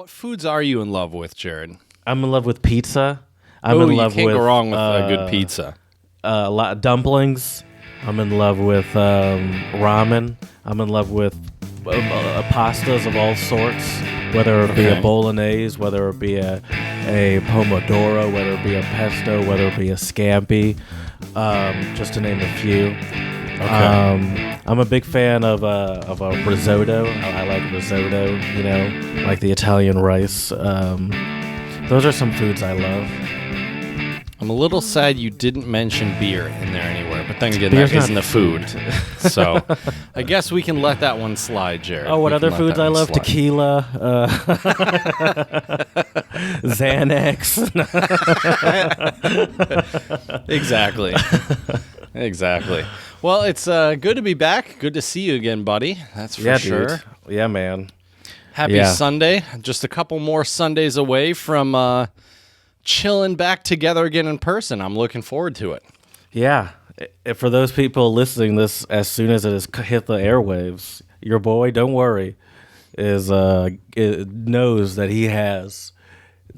What foods are you in love with, Jared? I'm in love with pizza. I'm Oh, in love you can't with go wrong with a good pizza. a lot of dumplings. I'm in love with ramen. I'm in love with pastas of all sorts, whether it be a bolognese, whether it be a pomodoro, whether it be a pesto, whether it be a scampi, just to name a few. I'm a big fan of a risotto. I like risotto, like the Italian rice. Those are some foods I love. I'm a little sad you didn't mention beer in there anywhere, but then again, Beer's that isn't not a food. So I guess we can let that one slide, Jared. Oh, what other foods I love? Slide. Tequila, Xanax. Exactly. Exactly. Well, it's good to be back. Good to see you again, buddy. That's for sure. Dude. Yeah, man. Happy Sunday. Just a couple more Sundays away from chilling back together again in person. I'm looking forward to it. Yeah. For those people listening this as soon as it has hit the airwaves, your boy, don't worry, knows that he has.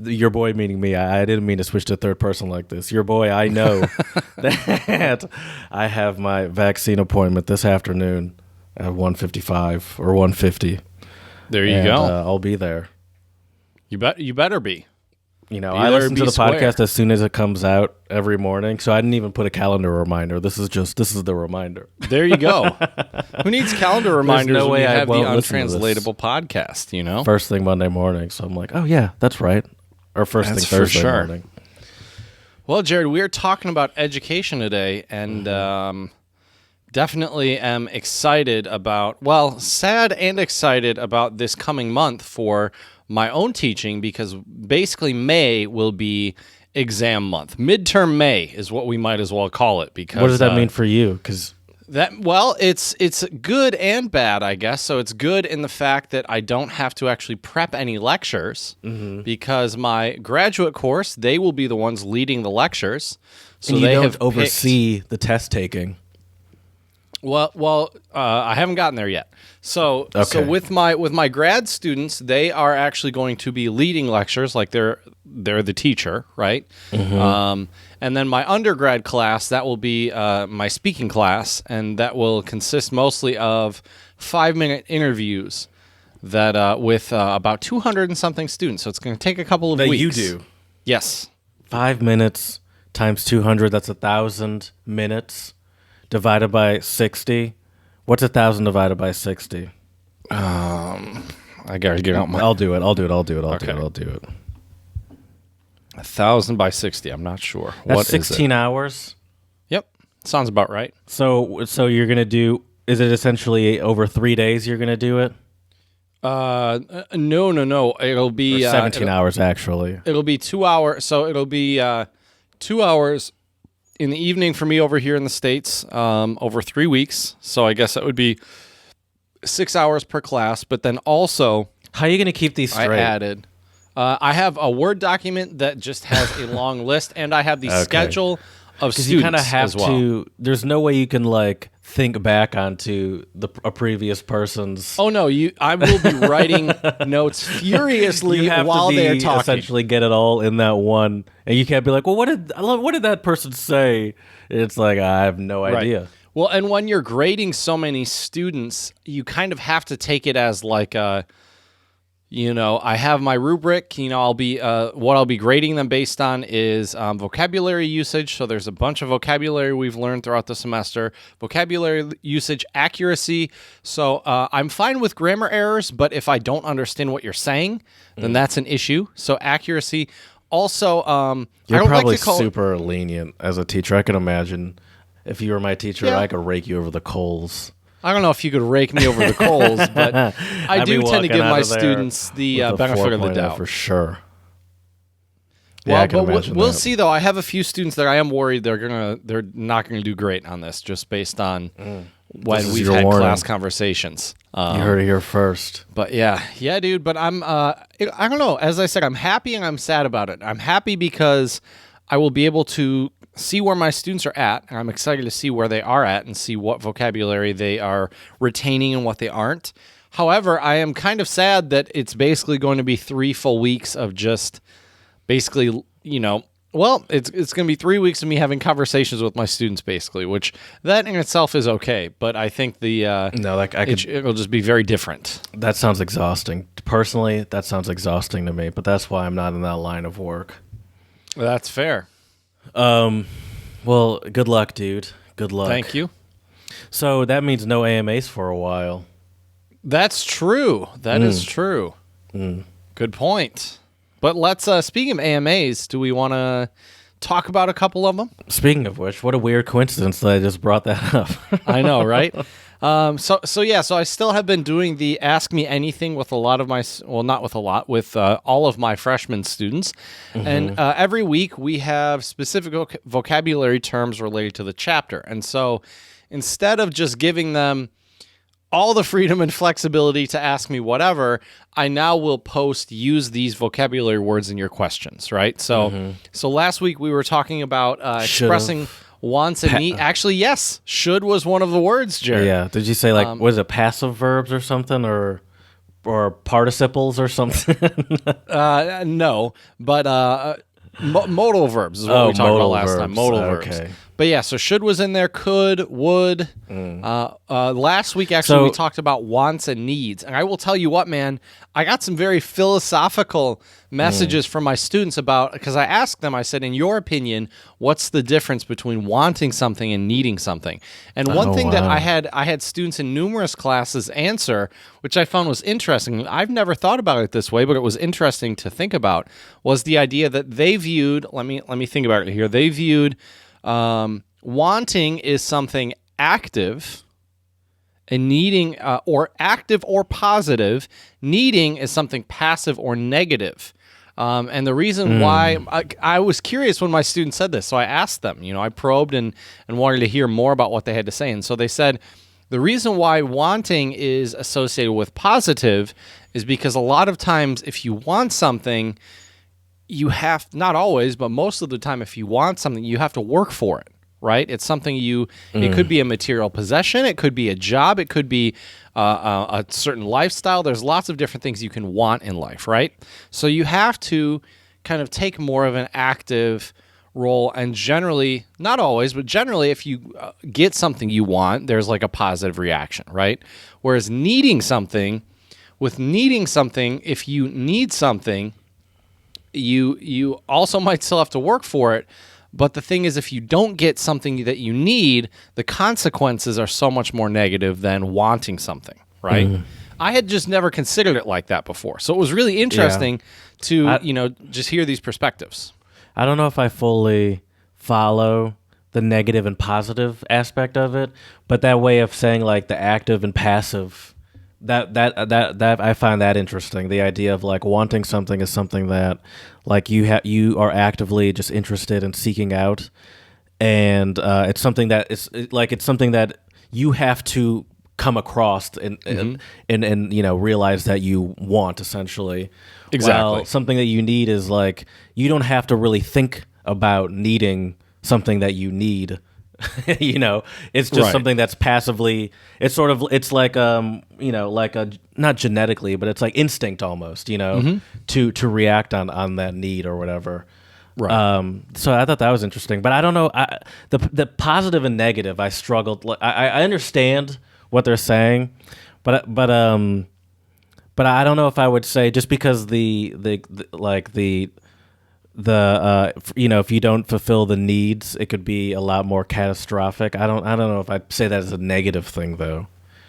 Your boy meaning me. I didn't mean to switch to third person like this. Your boy, I know that I have my vaccine appointment this afternoon at 1:55 or 1:50. There you go. I'll be there. You better be. I listen to the podcast as soon as it comes out every morning, so I didn't even put a calendar reminder. This is the reminder. There you go. Who needs calendar reminders no when way you I have the won't listen to this. untranslatable podcast, First thing Monday morning, so I'm like, oh yeah, that's right. Or first That's thing for Thursday sure. morning. Well, Jared, we are talking about education today, and definitely am excited sad and excited about this coming month for my own teaching, because basically May will be exam month. Midterm May is what we might as well call it. Because What does that mean for you? Because it's good and bad, I guess. So it's good in the fact that I don't have to actually prep any lectures, because my graduate course, they will be the ones leading the lectures. So you they don't have oversee the test taking. I haven't gotten there yet. So with my grad students, they are actually going to be leading lectures, like they're the teacher, right? And then my undergrad class, that will be my speaking class, and that will consist mostly of 5-minute interviews that with about 200 and something students. So it's going to take a couple of weeks. You do? Yes. 5 minutes times 200, that's 1,000 minutes. Divided by 60. What's 1,000 divided by 60? I gotta get out my. I'll do it. 1,000 by 60. I'm not sure. That's What 16 is it? hours. Yep, sounds about right. So you're gonna do? Is it essentially over 3 days? You're gonna do it? No. It'll be Or 17 hours actually. It'll be 2 hours. So it'll be 2 hours in the evening for me over here in the States, over 3 weeks. So I guess that would be 6 hours per class. But then also, how are you going to keep these straight? I added, I have a Word document that just has a long list, and I have the schedule of students. You kind of have as well. to. There's no way you can think back onto a previous person's. Oh no, I will be writing notes furiously while they are talking. Essentially, get it all in that one, and you can't be like, "Well, what did that person say?" It's like I have no idea. Well, and when you're grading so many students, you kind of have to take it as like a. I have my rubric. I'll be what I'll be grading them based on is vocabulary usage. So there's a bunch of vocabulary we've learned throughout the semester. Vocabulary usage accuracy. So I'm fine with grammar errors, but if I don't understand what you're saying, then that's an issue. So accuracy. Also, You're I don't probably like to call super lenient as a teacher. I can imagine if you were my teacher, I could rake you over the coals. I don't know if you could rake me over the coals, but I do tend to give my students the benefit of the doubt. For sure. Yeah, but we'll see though. I have a few students that I am worried they're not gonna do great on this, just based on when we've had class conversations. You heard it here first. But yeah, dude. But I don't know. As I said, I'm happy and I'm sad about it. I'm happy because I will be able to see where my students are at, and I'm excited to see where they are at and see what vocabulary they are retaining and what they aren't. However, I am kind of sad that it's basically going to be 3 full weeks of just basically, well, it's going to be 3 weeks of me having conversations with my students, basically, which that in itself is okay. But I think it'll just be very different. That sounds exhausting. Personally, that sounds exhausting to me. But that's why I'm not in that line of work. That's fair. Well, good luck, dude. Good luck. Thank you. So that means no AMAs for a while. That's true. That is true. Good point. But let's, speaking of AMAs, do we want to talk about a couple of them? Speaking of which, what a weird coincidence that I just brought that up. I know, right? So I still have been doing the Ask Me Anything with a lot of my, well, not with a lot, with all of my freshman students. And every week we have specific vocabulary terms related to the chapter. And so instead of just giving them all the freedom and flexibility to ask me whatever, I now will use these vocabulary words in your questions, right? So so last week we were talking about expressing wants and needs. Actually, yes, should was one of the words, Jared. Yeah. Did you say was it passive verbs or something or participles or something? No, but modal verbs is what we talked about last time. Modal verbs. But yeah, so should was in there, could, would. Last week, actually, we talked about wants and needs. And I will tell you what, man, I got some very philosophical messages from my students because I asked them, I said, in your opinion, what's the difference between wanting something and needing something? And one thing that I had students in numerous classes answer, which I found was interesting. I've never thought about it this way, but it was interesting to think about, was the idea that they viewed, let me think about it here, they viewed wanting is something active, and needing, or active or positive. Needing is something passive or negative. And the reason why I was curious when my students said this, so I asked them. I probed and wanted to hear more about what they had to say. And so they said the reason why wanting is associated with positive is because a lot of times if you want something, you have, not always, but most of the time, if you want something, you have to work for it, right? It's something it could be a material possession, it could be a job, it could be a certain lifestyle. There's lots of different things you can want in life, right? So you have to kind of take more of an active role, and generally, not always, but generally, if you get something you want, there's like a positive reaction, right? Whereas with needing something, if you need something, you also might still have to work for it. But the thing is, if you don't get something that you need, the consequences are so much more negative than wanting something, right? I had just never considered it like that before. So it was really interesting to, just hear these perspectives. I don't know if I fully follow the negative and positive aspect of it, but that way of saying like the active and passive, that I find that interesting. The idea of like wanting something is something that like you are actively just interested in seeking out, and it's something that it's something that you have to come across and realize that you want, essentially. Exactly. While something that you need is like you don't have to really think about needing something that you need. It's just something that's passively. It's sort of it's like like a, not genetically, but it's like instinct almost. To react on that need or whatever. Right. So I thought that was interesting, but I don't know. The positive and negative, I struggled. I understand what they're saying, but I don't know if I would say just because if you don't fulfill the needs, it could be a lot more catastrophic. I don't know if I'd say that as a negative thing though.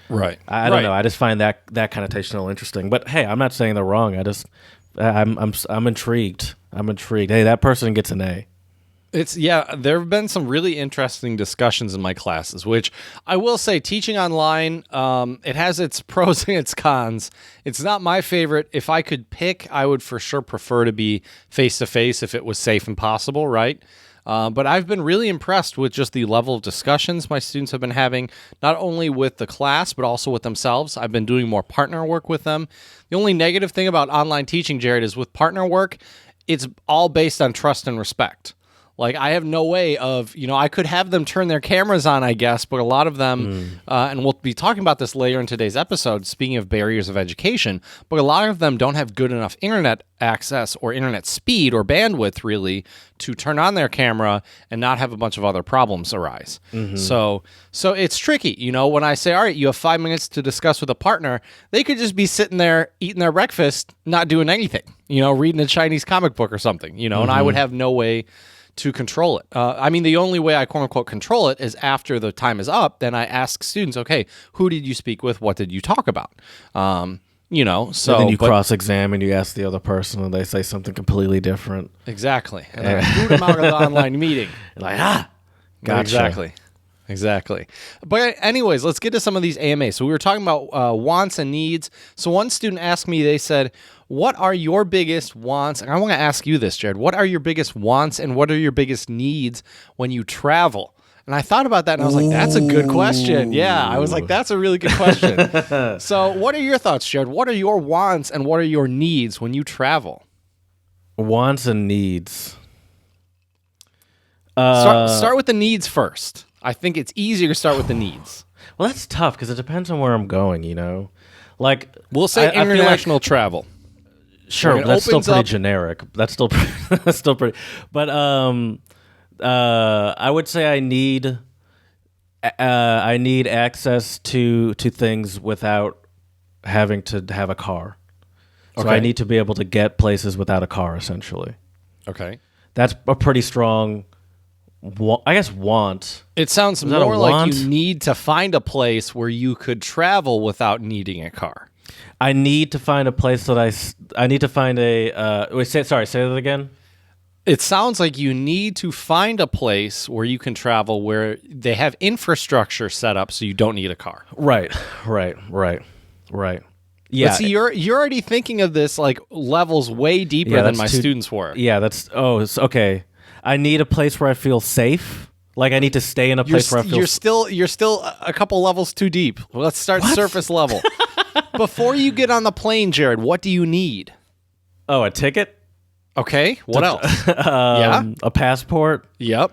Right. I don't know. I just find that connotation interesting. But hey, I'm not saying they're wrong. I'm intrigued. Hey, that person gets an A. There have been some really interesting discussions in my classes, which I will say teaching online, it has its pros and its cons. It's not my favorite. If I could pick, I would for sure prefer to be face-to-face if it was safe and possible, right? But I've been really impressed with just the level of discussions my students have been having, not only with the class, but also with themselves. I've been doing more partner work with them. The only negative thing about online teaching, Jared, is with partner work, it's all based on trust and respect. Like, I have no way of, I could have them turn their cameras on, I guess, but a lot of them, and we'll be talking about this later in today's episode, speaking of barriers of education, but a lot of them don't have good enough internet access or internet speed or bandwidth, really, to turn on their camera and not have a bunch of other problems arise. So it's tricky. When I say, all right, you have 5 minutes to discuss with a partner, they could just be sitting there eating their breakfast, not doing anything, reading a Chinese comic book or something, and I would have no way to control it. The only way I quote unquote control it is after the time is up. Then I ask students, okay, who did you speak with? What did you talk about? So and then you cross-examine, you ask the other person, and they say something completely different. Exactly. And then I boot them out of the online meeting. Like, gotcha. Exactly. But anyways, let's get to some of these AMAs. So we were talking about wants and needs. So one student asked me, they said, what are your biggest wants? And I want to ask you this, Jared. What are your biggest wants and what are your biggest needs when you travel? And I thought about that and I was like, that's a good question. Yeah, I was like, that's a really good question. So what are your thoughts, Jared? What are your wants and what are your needs when you travel? Wants and needs. Start with the needs first. I think it's easier to start with the needs. Well, that's tough because it depends on where I'm going, Like, we'll say international travel. Sure, that's still pretty generic. That's still pretty. But I would say I need access to things without having to have a car. So I need to be able to get places without a car, essentially. Okay, that's a pretty strong, want. It sounds more like you need to find a place where you could travel without needing a car. I need to find a place that I need to find a. Say that again. It sounds like you need to find a place where you can travel where they have infrastructure set up so you don't need a car. Right. Yeah. But see, you're already thinking of this like levels way deeper than my students were. Yeah, it's okay. I need a place where I feel safe. Like I need to stay in a place where I feel. You're still a couple levels too deep. Let's start surface level. Before you get on the plane, Jared, what do you need? Oh, a ticket? Okay. What else? A passport? Yep.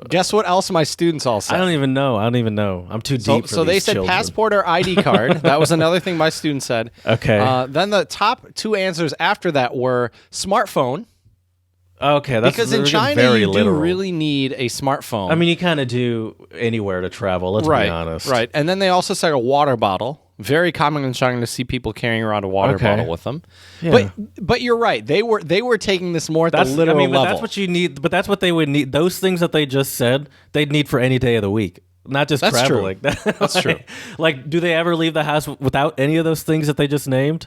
Guess what else my students all said? I don't even know. I'm too deep for So they these said children. passport or ID card. That was another thing my students said. Okay. Then the top two answers after that were smartphone. Okay, that's because in China very you literal. do really need a smartphone. I mean, you kind of do anywhere to travel. Let's be honest. Right. And then they also said a water bottle. Very common in China to see people carrying around a water bottle with them. Yeah. But you're right. They were taking this more at the literal level. That's what you need. But that's what they would need. Those things that they just said, they'd need for any day of the week, not just traveling. That's true. Like, do they ever leave the house without any of those things that they just named?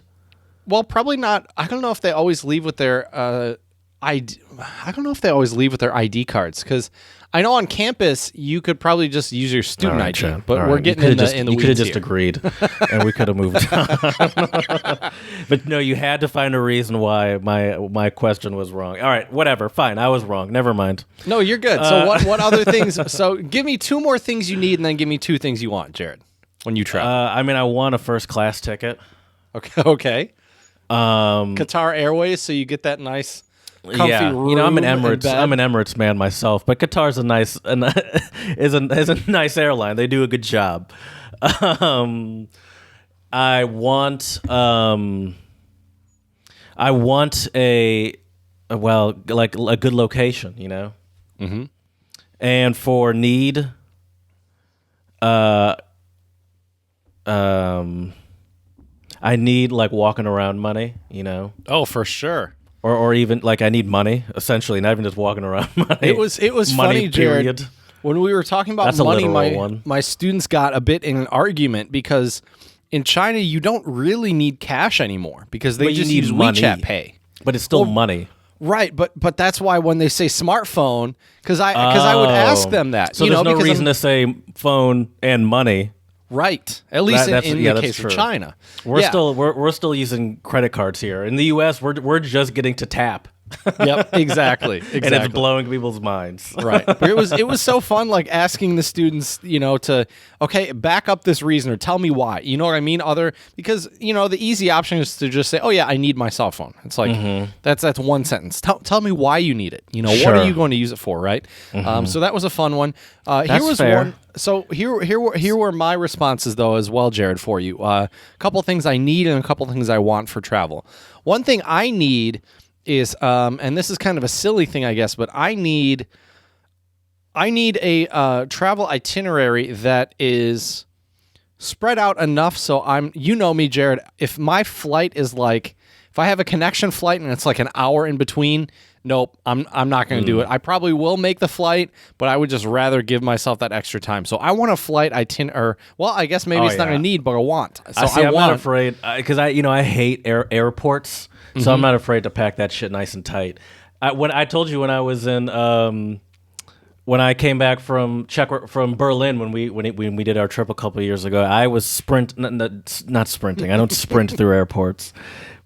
Well, probably not. I don't know if they always leave with their ID. I don't know if they always leave with their ID cards because I know on campus you could probably just use your student ID, Chad. but we're getting in the weeds. You could have just agreed, and we could have moved on. But no, you had to find a reason why my question was wrong. All right, whatever, fine, I was wrong. Never mind. No, you're good. So what other things? So give me two more things you need, and then give me two things you want, Jared, when you travel. I want a first class ticket. Okay. Qatar Airways, so you get that nice. Yeah, room I'm an Emirates man myself, but Qatar's is a nice airline. They do a good job. I want a good location, Mm-hmm. And for need, I need like walking around money, Oh, for sure. Or even like I need money, essentially, not even just walking around money. It was funny, Jared. When we were talking about money, my students got a bit in an argument because in China you don't really need cash anymore because they just use money. WeChat Pay. But it's still money. Right, but that's why when they say smartphone, because I would ask them that. So there's no reason to say phone and money. Right, at least in the case of China, we're still using credit cards here. In the U.S., we're just getting to tap. Yep, exactly. And it's blowing people's minds. Right. But it was so fun, like asking the students, to okay, back up this reason or tell me why. You know what I mean? Because the easy option is to just say, oh yeah, I need my cell phone. It's like that's one sentence. Tell me why you need it. What Sure. are you going to use it for? Right. So that was a fun one. Here was fair. one. So here were my responses though as well, Jared, for you. A couple things I need and a couple things I want for travel. One thing I need is and this is kind of a silly thing, I guess, but I need a travel itinerary that is spread out enough so me, Jared, if my flight is like, if I have a connection flight and it's like an hour in between, nope, I'm not going to do it. I probably will make the flight, but I would just rather give myself that extra time. So I want a flight itinerary. Well, I guess maybe it's not a need, but a want. So I'm not afraid because I hate airports, so I'm not afraid to pack that shit nice and tight. When I told you when I was in when I came back from Berlin when we did our trip a couple of years ago, I was not sprinting. I don't sprint through airports,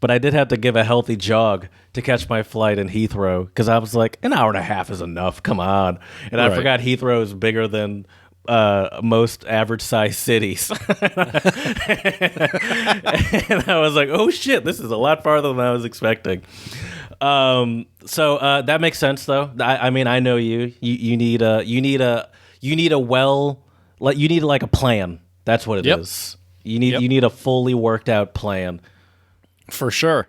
but I did have to give a healthy jog to catch my flight in Heathrow because I was like, an hour and a half is enough. Come on, and I forgot Heathrow is bigger than most average size cities. And I was like, oh shit, this is a lot farther than I was expecting. So that makes sense though. I mean, I know you need a plan. That's what it is. You need a fully worked out plan. For sure.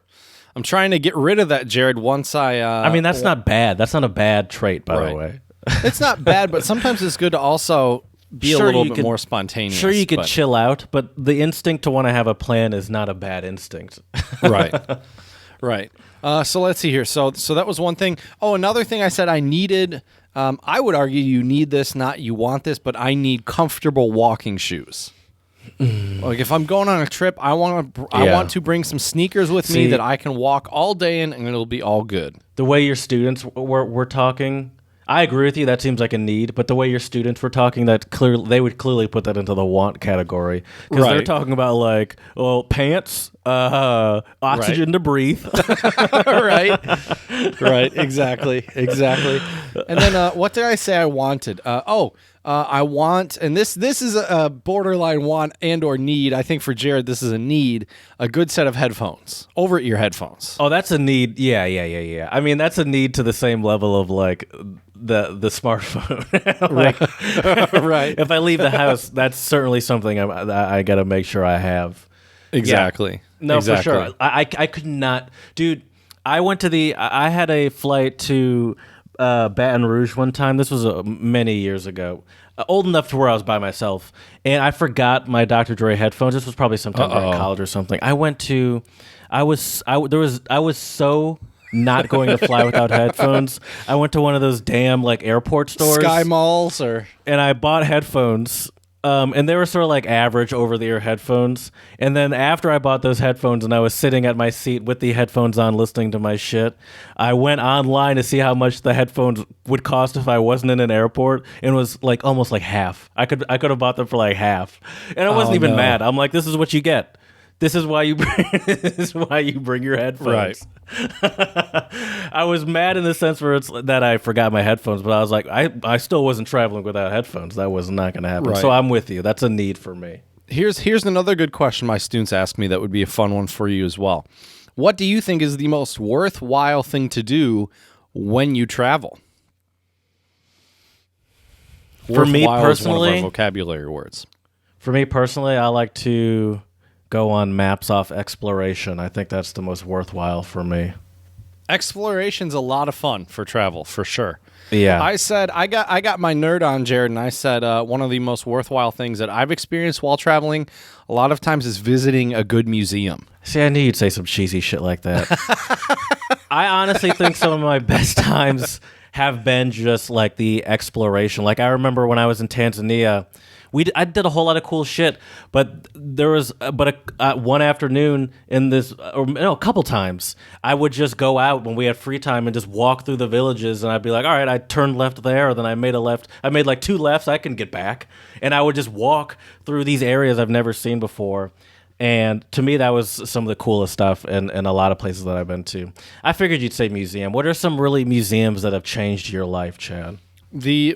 I'm trying to get rid of that, Jared, once I mean, that's not bad. That's not a bad trait, by the way. It's not bad, but sometimes it's good to also be a little bit more spontaneous. Sure, you could chill out, but the instinct to want to have a plan is not a bad instinct. Right. Right. So let's see here. So that was one thing. Oh, another thing I said I needed, I would argue you need this, not you want this, but I need comfortable walking shoes. Like if I'm going on a trip, I want to bring some sneakers with me that I can walk all day in and it'll be all good. The way your students were talking, I agree with you. That seems like a need, but the way your students were talking, they would clearly put that into the want category because they're talking about like, pants, oxygen to breathe, right, exactly. And then what did I say I wanted? I want, and this is a borderline want and or need. I think for Jared, this is a need. A good set of headphones, over-ear headphones. Oh, that's a need. Yeah. I mean, that's a need to the same level of like the smartphone. Right. If I leave the house, that's certainly something I got to make sure I have. Exactly. Yeah. No, exactly. for sure. I could not, dude. I had a flight to Baton Rouge one time. This was many years ago. Old enough to where I was by myself, and I forgot my Dr. Dre headphones. This was probably sometime during college or something. I was so not going to fly without headphones. I went to one of those damn like airport stores, Sky Malls, and I bought headphones. And they were sort of like average over-the-ear headphones. And then after I bought those headphones and I was sitting at my seat with the headphones on listening to my shit, I went online to see how much the headphones would cost if I wasn't in an airport, and it was like almost like half. I could have bought them for like half. And I wasn't even mad. I'm like, this is what you get. This is why you bring your headphones. Right. I was mad in the sense where it's that I forgot my headphones, but I was like, I still wasn't traveling without headphones. That was not going to happen. Right. So I'm with you. That's a need for me. Here's another good question my students ask me that would be a fun one for you as well. What do you think is the most worthwhile thing to do when you travel? For me personally, is one of our vocabulary words. For me personally, I like to go on maps off exploration. I think that's the most worthwhile for me. Exploration's a lot of fun for travel, for sure. Yeah. I said, I got my nerd on, Jared, and I said one of the most worthwhile things that I've experienced while traveling a lot of times is visiting a good museum. See, I knew you'd say some cheesy shit like that. I honestly think some of my best times have been just like the exploration. Like I remember when I was in Tanzania, I did a whole lot of cool shit, but there was one afternoon in this, a couple times, I would just go out when we had free time and just walk through the villages, and I'd be like, all right, I turned left there, then I made a left. I made like two lefts, I can get back. And I would just walk through these areas I've never seen before. And to me, that was some of the coolest stuff in a lot of places that I've been to. I figured you'd say museum. What are some really museums that have changed your life, Chad?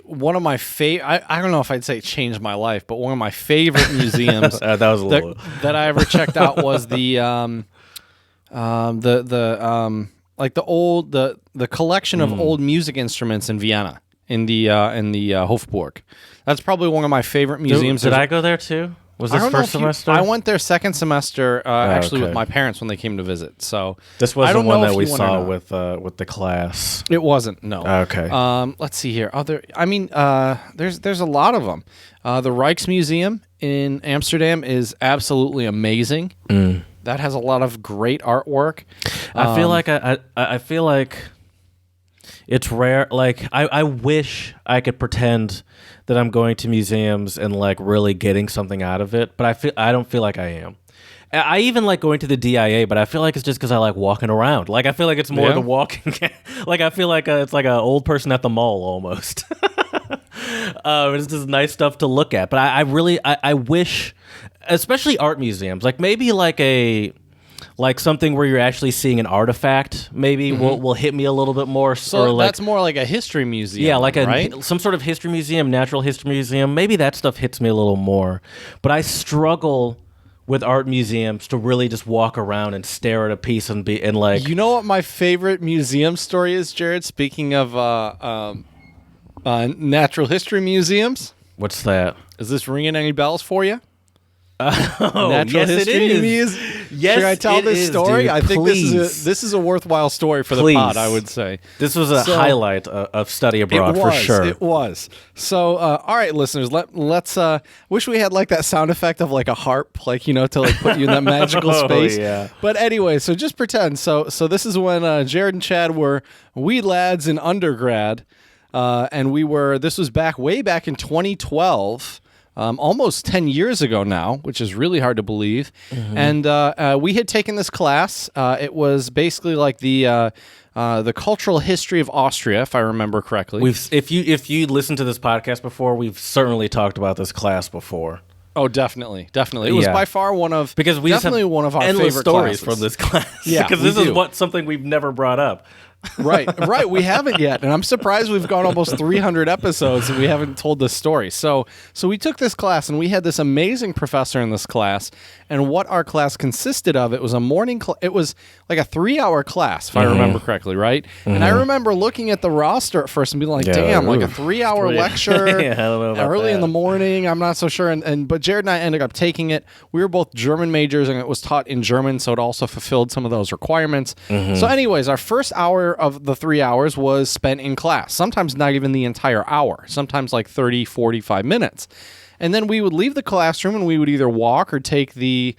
One of my favorite, I don't know if I'd say it changed my life, but one of my favorite museums That was a little... that I ever checked out was the collection of old music instruments in Vienna in the Hofburg. That's probably one of my favorite museums. Did I go there too? Was this first semester? I went there second semester, actually okay. with my parents when they came to visit. So This I wasn't don't one know that if we you went or saw not. with the class. It wasn't. No. Okay. Let's see here. There's a lot of them. The Rijksmuseum in Amsterdam is absolutely amazing. That has a lot of great artwork. I feel like I feel like it's rare. Like I wish I could pretend that I'm going to museums and like really getting something out of it, but I don't feel like I am. I even like going to the DIA, but I feel like it's just because I like walking around. Like I feel like it's more the walking. Like I feel like it's like an old person at the mall almost. It's just nice stuff to look at. But I wish, especially art museums, like maybe like something where you're actually seeing an artifact maybe will hit me a little bit more. So or like, that's more like a history museum. yeah, like right? some sort of history museum, natural history museum. Maybe that stuff hits me a little more. But I struggle with art museums to really just walk around and stare at a piece and like. You know what my favorite museum story is, Jared? Speaking of natural history museums, What's that? is this ringing any bells for you? Oh, Natural yes, it history is. museums? Yes, Should I tell it this is, story? dude. I think Please. this is a worthwhile story for the Please. pod, I would say. This was a highlight of study abroad for sure. It was. So, all right, listeners, let's. Wish we had like that sound effect of like a harp, like to like put you in that magical Oh, space. yeah. But anyway, so just pretend. So this is when Jared and Chad were wee lads in undergrad, and this was way back in 2012. Almost 10 years ago now, which is really hard to believe. And we had taken this class. It was basically like the cultural history of Austria, if I remember correctly. If you listened to this podcast before, we've certainly talked about this class before. Oh, definitely. It was by far one of Because we definitely just have one of our endless favorite stories classes. from this class. Yeah, because we this is do. something we've never brought up. Right. We haven't yet, and I'm surprised we've gone almost 300 episodes and we haven't told this story. So we took this class, and we had this amazing professor in this class. And what our class consisted of, it was a morning. It was like a 3-hour class, if I remember correctly, right? And I remember looking at the roster at first and being like, "Damn, like a 3-hour lecture Yeah, I don't know about early in that. the morning." I'm not so sure. But Jared and I ended up taking it. We were both German majors, and it was taught in German, so it also fulfilled some of those requirements. So, anyways, our first hour of the 3 hours was spent in class. Sometimes not even the entire hour. Sometimes like 30, 45 minutes. And then we would leave the classroom and we would either walk or take the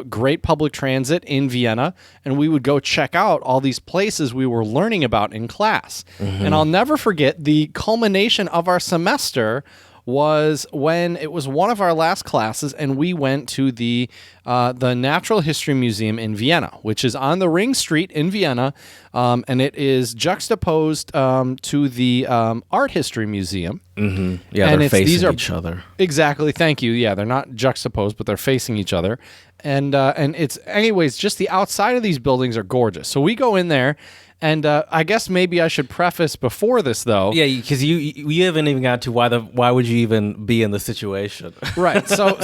great public transit in Vienna, and we would go check out all these places we were learning about in class. And I'll never forget the culmination of our semester was when it was one of our last classes, and we went to the Natural History Museum in Vienna, which is on the Ring Street in Vienna, and it is juxtaposed to the Art History Museum. Yeah, And they're these facing are- each other. Exactly. Thank you. Yeah, they're not juxtaposed, but they're facing each other. And it's anyways, just the outside of these buildings are gorgeous. So we go in there, and I guess maybe I should preface before this though. Yeah, because you haven't even got to why would you even be in the situation? Right. So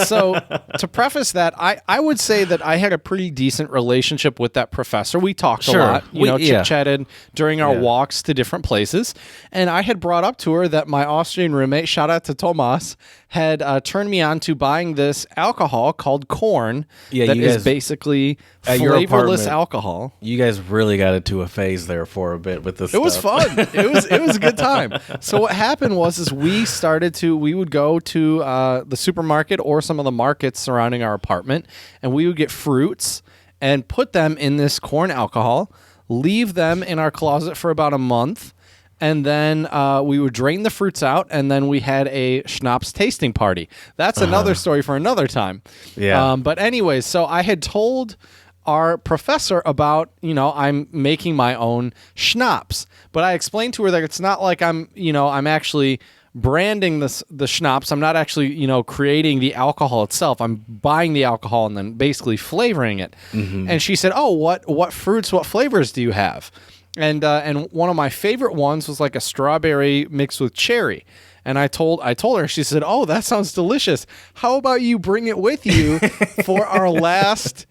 to preface that, I would say that I had a pretty decent relationship with that professor. We talked Sure. a lot, Yeah. chit-chatted during our walks to different places. And I had brought up to her that my Austrian roommate, shout out to Tomas, had turned me on to buying this alcohol called Korn Yeah, that you is guys- basically at your flavorless apartment, alcohol. You guys really got into a phase there for a bit with this. It was fun. It was a good time. So what happened was we would go to the supermarket or some of the markets surrounding our apartment, and we would get fruits and put them in this corn alcohol, leave them in our closet for about a month, and then we would drain the fruits out, and then we had a schnapps tasting party. That's another story for another time. Yeah. But anyways, so I had told our professor about, I'm making my own schnapps. But I explained to her that it's not like I'm actually branding the schnapps. I'm not actually, creating the alcohol itself. I'm buying the alcohol and then basically flavoring it. And she said, "Oh, what fruits, what flavors do you have?" And one of my favorite ones was like a strawberry mixed with cherry. And I told her, she said, "Oh, that sounds delicious. How about you bring it with you for our last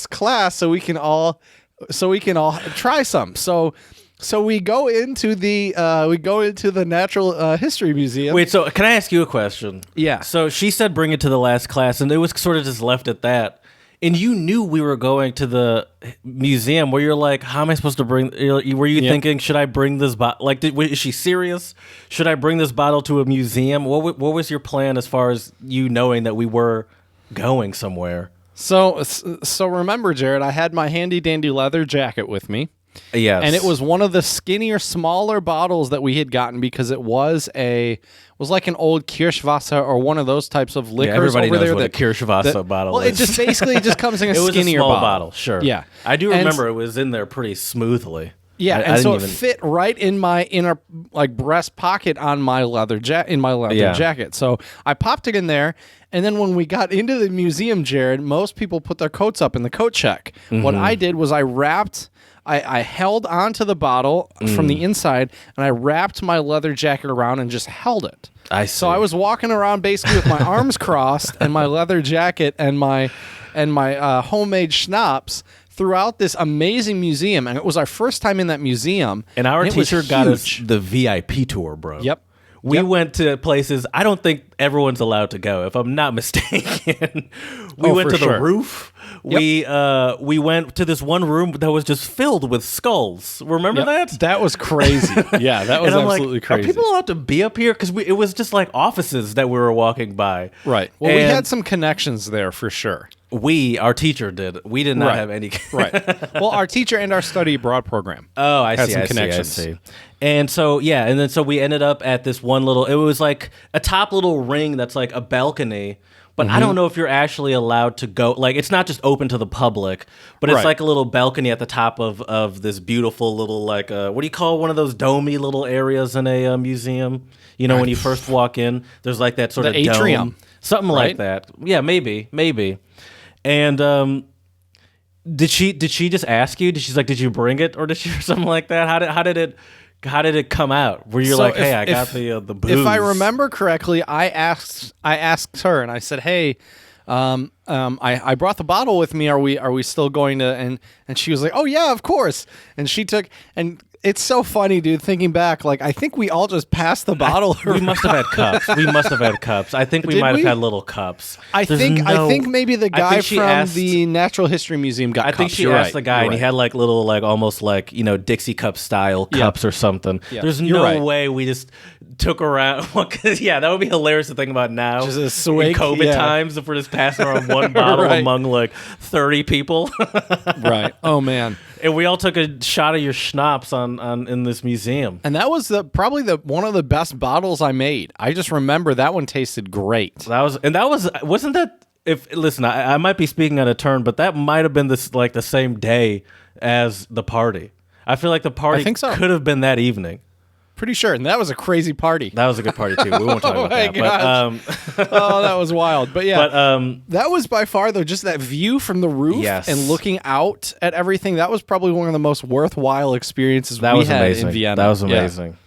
class so we can all try some." So we go into the Natural History Museum. Wait, so can I ask you a question? Yeah. So she said bring it to the last class, and it was sort of just left at that. And you knew we were going to the museum where you're like, how am I supposed to bring... Were you thinking, should I bring this bottle? Like, is she serious? Should I bring this bottle to a museum? What was your plan as far as you knowing that we were going somewhere? So remember, Jared, I had my handy-dandy leather jacket with me. Yes. And it was one of the skinnier, smaller bottles that we had gotten because it was like an old Kirschwasser or one of those types of liquors. Yeah, everybody over knows there what a Kirschwasser bottle is. Well, it just basically just comes in a it was skinnier a small bottle. Sure. Yeah. I do remember it was in there pretty smoothly. Yeah, I and so it didn't even... fit right in my inner breast pocket on my leather jacket. So I popped it in there, and then when we got into the museum, Jared, most people put their coats up in the coat check. What I did was I held onto the bottle from the inside, and I wrapped my leather jacket around and just held it. So I was walking around basically with my arms crossed and my leather jacket and my homemade schnapps throughout this amazing museum, and it was our first time in that museum. And our teacher got us the VIP tour, bro. Yep. We went to places I don't think everyone's allowed to go, if I'm not mistaken. We went to the roof. Yep. We went to this one room that was just filled with skulls. Remember that? That was crazy. Yeah, that was absolutely crazy. Are people allowed to be up here? Because it was just like offices that we were walking by. Right. Well, we had some connections there for sure. Our teacher did. We did not have any. Right. Well, our teacher and our study abroad program. Oh, I had see. some I connections. See. And so, so we ended up at this one little, it was like a top little ring that's like a balcony, but I don't know if you're actually allowed to go, like it's not just open to the public, but it's like a little balcony at the top of this beautiful little, like, what do you call one of those domey little areas in a museum? You know, when you first walk in, there's like that sort of atrium. Dome. Something like that. Yeah, maybe. And did she just ask you? She's like, did you bring it, or did she, or something like that? How did it come out? Were you like, hey, I got the booze? If I remember correctly, I asked her, and I said, hey, I brought the bottle with me. Are we still going to? And she was like, oh yeah, of course. And she took and. It's so funny, dude, thinking back. Like, I think we all just passed the bottle around. We must have had cups. I think we might have had little cups. I think maybe the guy from the Natural History Museum got cups. I think she asked the guy, and he had like little, like almost like, Dixie cup style cups or something. Yeah. There's no way we just took around. That would be hilarious to think about now. Just a swig, in COVID times, if we're just passing around one bottle among like 30 people. Right. Oh man. And we all took a shot of your schnapps in this museum. And that was probably one of the best bottles I made. I just remember that one tasted great. Wasn't that, listen, I might be speaking out of turn, but that might have been like the same day as the party. I feel like the party could have been that evening. Pretty sure, and that was a crazy party. That was a good party too. We won't talk about that. But, oh, that was wild. But yeah, that was by far though just that view from the roof and looking out at everything. That was probably one of the most worthwhile experiences we had in Vienna. That was amazing.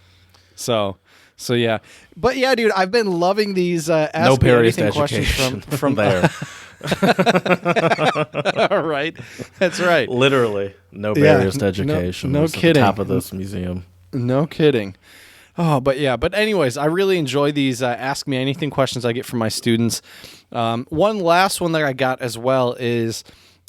Yeah. So yeah, but yeah, dude, I've been loving these Ask Me Anything questions from there. All right, that's right. Literally, no barriers to education. No kidding. At the top of this museum. No kidding. Oh, but anyways, I really enjoy these Ask Me Anything questions I get from my students. One last one that I got as well is,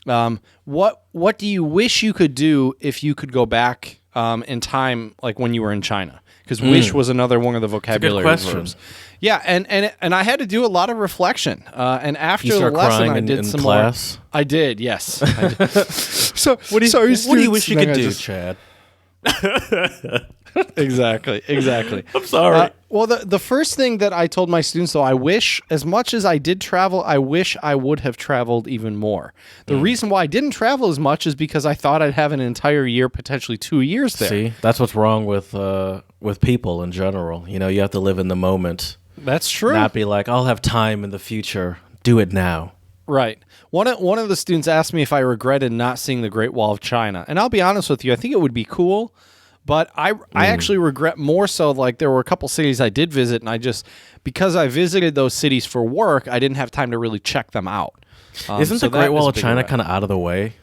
what do you wish you could do if you could go back in time, like when you were in China? Because wish was another one of the vocabulary verbs. Yeah, and I had to do a lot of reflection. And after the lesson, I did some class. More. I did, yes. I did. So what do you wish you could do, Chad? Exactly. I'm sorry. Well, the first thing that I told my students, though, I wish, as much as I did travel, I wish I would have traveled even more. The reason why I didn't travel as much is because I thought I'd have an entire year, potentially 2 years there. See, that's what's wrong with people in general. You know, you have to live in the moment. That's true. Not be like, I'll have time in the future. Do it now. Right. One of the students asked me if I regretted not seeing the Great Wall of China. And I'll be honest with you, I think it would be cool. But I actually regret more so, like, there were a couple cities I did visit, and because I visited those cities for work, I didn't have time to really check them out. Isn't the Great Wall of China kind of out of the way?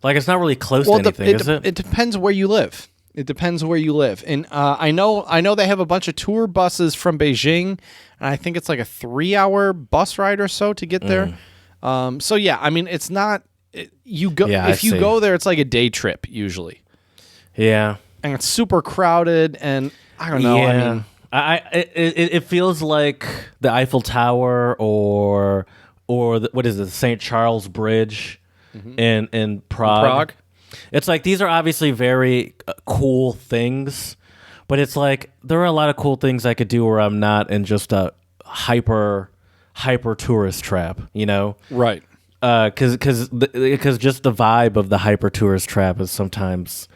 Like, it's not really close to anything, is it? It depends where you live. It depends where you live. And I know they have a bunch of tour buses from Beijing, and I think it's like a 3-hour bus ride or so to get there. So, yeah, I mean, it's not... if you go there, it's like a day trip, usually. Yeah, and it's super crowded, and I don't know. Yeah. I mean, it feels like the Eiffel Tower or what is it, the St. Charles Bridge in Prague. It's like these are obviously very cool things, but it's like there are a lot of cool things I could do where I'm not in just a hyper tourist trap. You know, right? Because just the vibe of the hyper tourist trap is sometimes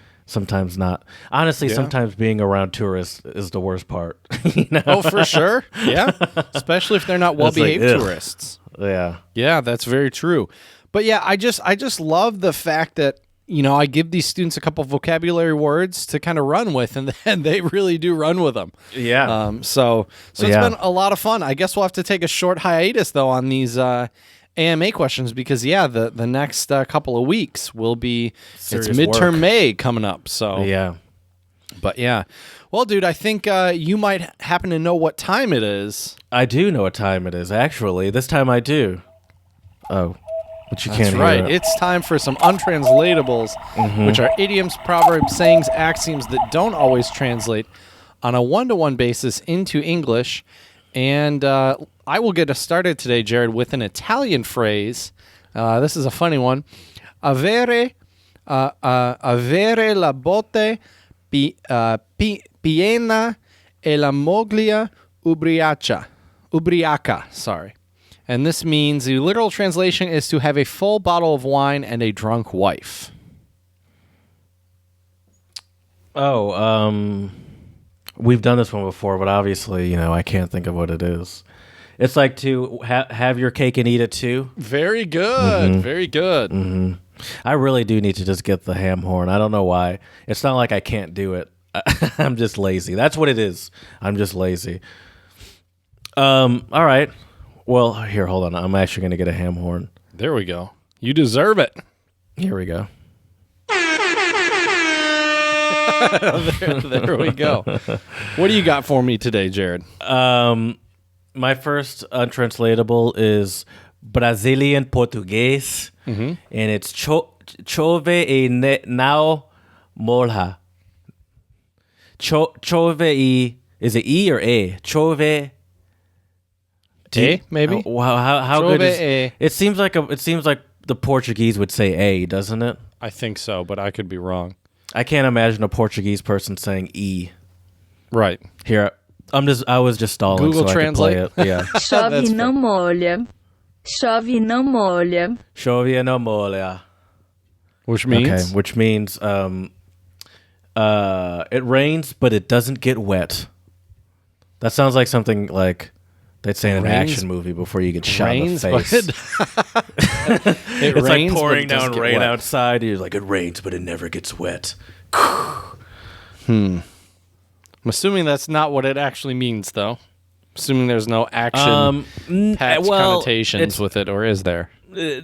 not. Honestly, sometimes being around tourists is the worst part. You know? Oh, for sure. Yeah. Especially if they're not well-behaved tourists. Yeah. Yeah, that's very true. But yeah, I just love the fact that, you know, I give these students a couple vocabulary words to kind of run with, and then they really do run with them. Yeah. So it's been a lot of fun. I guess we'll have to take a short hiatus, though, on these AMA questions, because the next couple of weeks will be Serious it's midterm work. May coming up. So Yeah. but yeah, well, dude, I think you might happen to know what time it is. I do know what time it is, actually. This time I do. Oh, but you That's can't hear right. it. It's time for some untranslatables, which are idioms, proverbs, sayings, axioms that don't always translate on a one-to-one basis into English. And I will get us started today, Jared, with an Italian phrase. This is a funny one. Avere la botte piena e la moglie ubriaca. Sorry. And this means, the literal translation is to have a full bottle of wine and a drunk wife. Oh, we've done this one before, but obviously, you know, I can't think of what it is. It's like to have your cake and eat it too. Very good. Very good. I really do need to just get the ham horn. I don't know why. It's not like I can't do it. I'm just lazy. That's what it is. I'm just lazy. All right. Well, here, hold on. I'm actually going to get a ham horn. There we go. You deserve it. Here we go. there we go. What do you got for me today, Jared? My first untranslatable is Brazilian Portuguese, and it's chove e now molha. Chove e, is it E or A? Chove. A, maybe? How Chove good is e. it? Seems like the Portuguese would say A, doesn't it? I think so, but I could be wrong. I can't imagine a Portuguese person saying E. Right. Here, I was just stalling Google so Translate. I could play it. Yeah. Chove e não molha. Chove e não molha. Chove e não molha. Which means? Okay, which means it rains, but it doesn't get wet. That sounds like something like they'd say in an action movie before you get shot in the face. It It's rains, like pouring but it doesn't down get rain wet. outside. You're like, it rains, but it never gets wet. I'm assuming that's not what it actually means, though. Assuming there's no action packed connotations it's- with it, or is there? There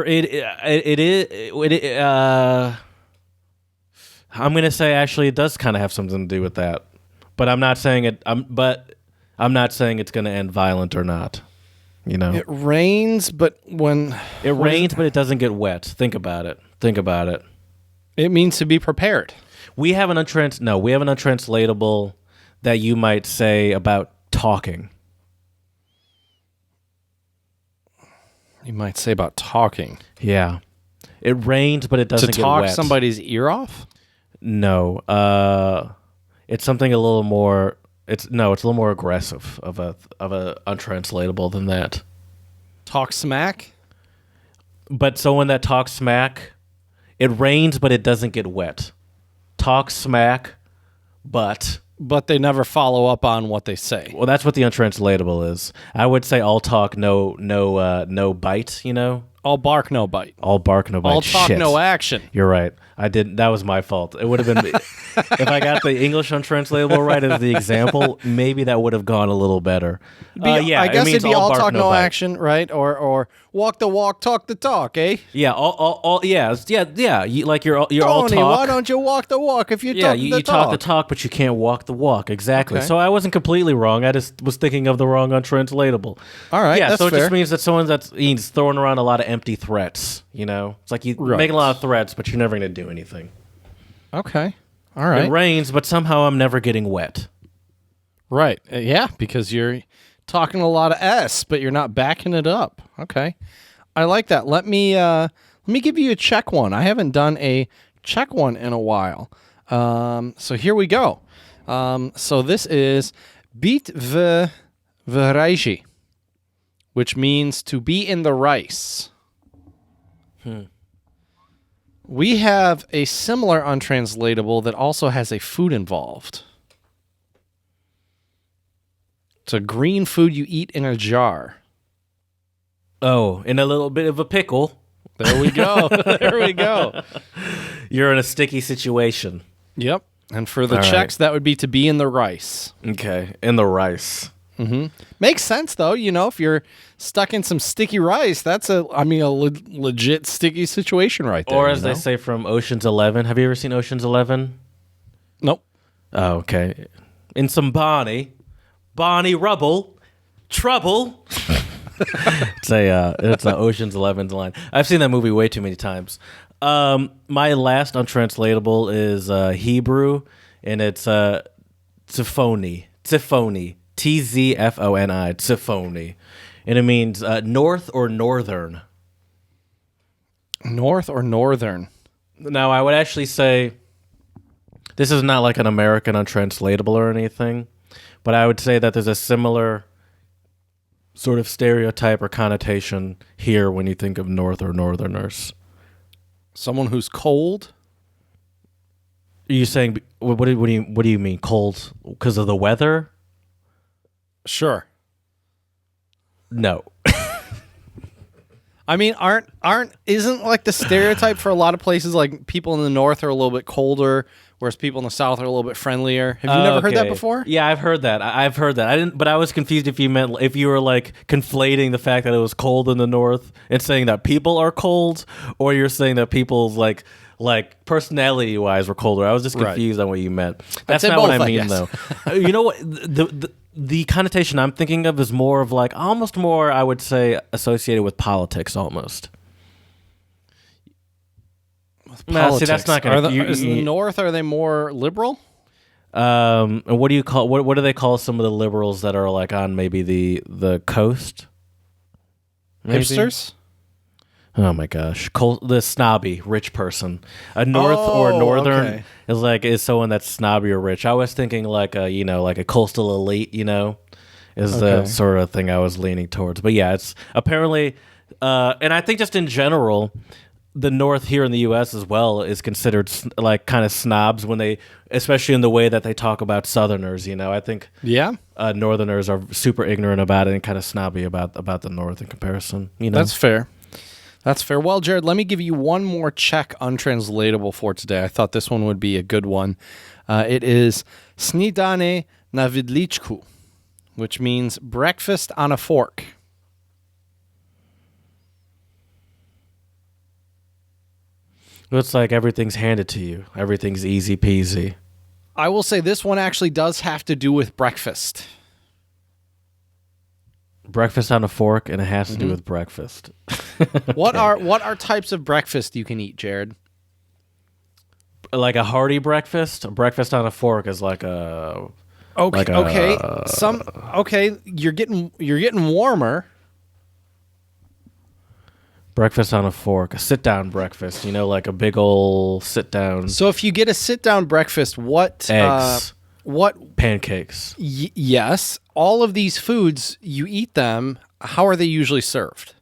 it is. I'm gonna say actually it does kind of have something to do with that, but I'm not saying it. I'm not saying it's gonna end violent or not. You know, It rains, but when it rains, but it doesn't get wet. Think about it. it means to be prepared. We have an untranslatable that you might say about talking. You might say about talking. Yeah. It rains, but it To doesn't get talk wet. somebody's ear off? No. It's something a little more. It's a little more aggressive of a untranslatable than that. Talk smack? But someone that talks smack, it rains, but it doesn't get wet. Talk smack, but But they never follow up on what they say. well, that's what the untranslatable is. I would say all talk, no bite. You know, All bark, no bite. all bark, no bite. All talk, Shit. no action. You're right. I didn't. That was my fault. It would have been if I got the English untranslatable right as the example. Maybe that would have gone a little better. Yeah, I guess it means it'd be all bark, talk, no bite. action, right? Or walk the walk, talk the talk, eh? Yeah, all yeah. Like you're all Tony, talk. why don't you walk the walk if you Yeah, talk you the talk talk? the talk, but you can't walk the walk. Exactly. Okay. So I wasn't completely wrong. I just was thinking of the wrong untranslatable. All right, Yeah, that's so it fair. just means that he's throwing around a lot of empty threats. You know, it's like you Right. make a lot of threats, but you're never going to do anything. Okay. All It right. rains, but somehow I'm never getting wet. Right. Yeah, because you're talking a lot of S, but you're not backing it up. Okay. I like that. Let me give you a Czech one. I haven't done a Czech one in a while. So here we go. So this is být v rajži, which means to be in the rice. We have a similar untranslatable that also has a food involved. It's a green food you eat in a jar. Oh, in a little bit of a pickle. There we go. There we go. You're in a sticky situation. Yep. And for the All right. Czechs, that would be to be in the rice. Okay, in the rice. Makes sense, though. You know, if you're stuck in some sticky rice, that's a legit sticky situation right there. Or you as they know? say from Ocean's 11. Have you ever seen Ocean's 11? Nope. Oh, okay. In some Barney Rubble, trouble. it's a Ocean's 11 line. I've seen that movie way too many times. My last untranslatable is Hebrew, and it's Tzifoni. Tzifoni. Tzfoni. Tzifoni. And it means north or northern. North or northern? Now, I would actually say this is not like an American untranslatable or anything, but I would say that there's a similar sort of stereotype or connotation here when you think of north or northerners. Someone who's cold? Are you saying what do you mean cold because of the weather? Sure. No. I mean, isn't like the stereotype for a lot of places like people in the north are a little bit colder, whereas people in the south are a little bit friendlier. Have you never heard that Okay. before? Yeah, I've heard that. I've heard that. I didn't, but I was confused if you were like conflating the fact that it was cold in the north and saying that people are cold, or you're saying that people's like personality wise were colder. I was just Right. confused on what you meant. That's say not what both, I I mean, guess. though. You know what? The connotation I'm thinking of is more of like almost more, I would say, associated with politics almost. No, see, that's not gonna. Is the north, are they more liberal? And what do you call what do they call some of the liberals that are like on maybe the coast? Maybe? Hipsters? Oh my gosh, the snobby rich person. A north or Oh, northern okay. is someone that's snobby or rich. I was thinking like a coastal elite. Is the Okay. sort of thing I was leaning towards. But yeah, it's apparently, and I think just in general, the North here in the U.S. as well is considered like kind of snobs when they, especially in the way that they talk about Southerners. I think Yeah. Northerners are super ignorant about it and kind of snobby about the North in comparison. That's fair. That's fair. Well, Jared, let me give you one more Czech untranslatable for today. I thought this one would be a good one. It is snídani na vidličku, which means breakfast on a fork. It's like everything's handed to you. Everything's easy peasy. I will say this one actually does have to do with breakfast. Breakfast on a fork, and it has to do with breakfast. What are types of breakfast you can eat, Jared? Like a hearty breakfast. A breakfast on a fork is like a Okay, Like okay. You're getting warmer. Breakfast on a fork, a sit-down breakfast. Like a big old sit-down. So if you get a sit-down breakfast, what Eggs. What? Pancakes. Yes, all of these foods you eat them. How are they usually served?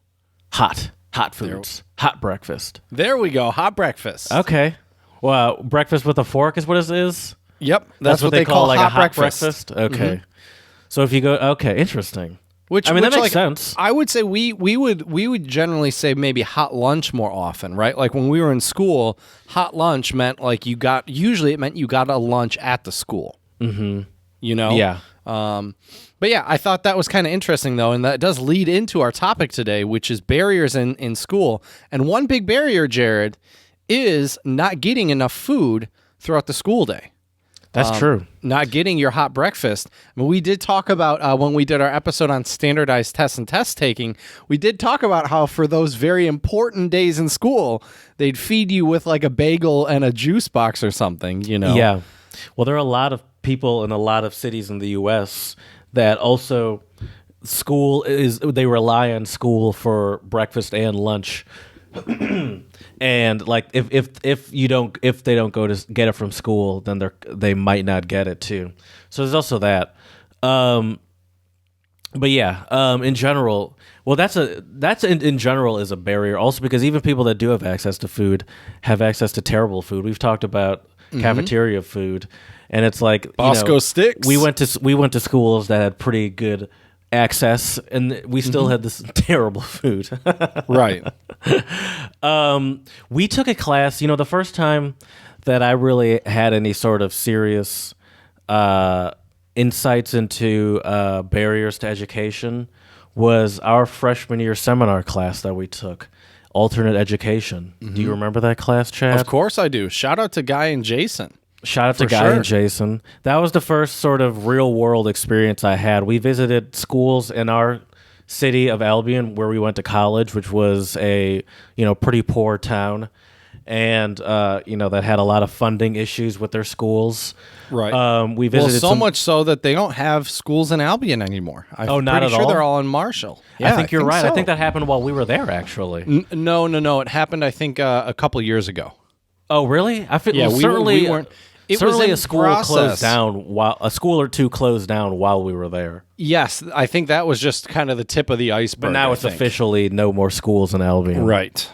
Hot foods. Hot breakfast. There we go. Hot breakfast. Okay. Well, breakfast with a fork is what it is? Yep, that's what they call like hot a hot breakfast. Okay. So if you go, okay, interesting. Which I mean, that makes like, sense. I would say we would generally say maybe hot lunch more often, right? Like when we were in school, hot lunch meant like usually it meant you got a lunch at the school. Mm-hmm. Yeah. But yeah, I thought that was kind of interesting though, and that does lead into our topic today, which is barriers in school. And one big barrier, Jared, is not getting enough food throughout the school day. That's true. Not getting your hot breakfast. I mean, we did talk about when we did our episode on standardized tests and test taking, we did talk about how for those very important days in school, they'd feed you with like a bagel and a juice box or something, Yeah. Well, there are a lot of people in a lot of cities in the U.S. that also they rely on school for breakfast and lunch. And like if they don't go to get it from school, then they might not get it too. So there's also that. But yeah, in general, well, that's in general is a barrier. Also because even people that do have access to food have access to terrible food. We've talked about cafeteria food, and it's like Bosco sticks. We went to schools that had pretty good access, and we still had this terrible food. Right. We took a class, the first time that I really had any sort of serious insights into barriers to education was our freshman year seminar class that we took, alternate education. Do you remember that class, Chad? Of course I do. Shout out to Guy and Jason. Shout out to Guy and Jason. That was the first sort of real world experience I had. We visited schools in our city of Albion where we went to college, which was a pretty poor town, and that had a lot of funding issues with their schools. Right. We visited much so that they don't have schools in Albion anymore. I'm not pretty at sure all? They're all in Marshall. Yeah, I think you're right. So. I think that happened while we were there, actually. No. It happened, I think, a couple years ago. Oh, really? I feel we weren't. It certainly was a school closed down a school or two closed down while we were there. Yes, I think that was just kind of the tip of the iceberg. But now it's officially no more schools in Albion. Right.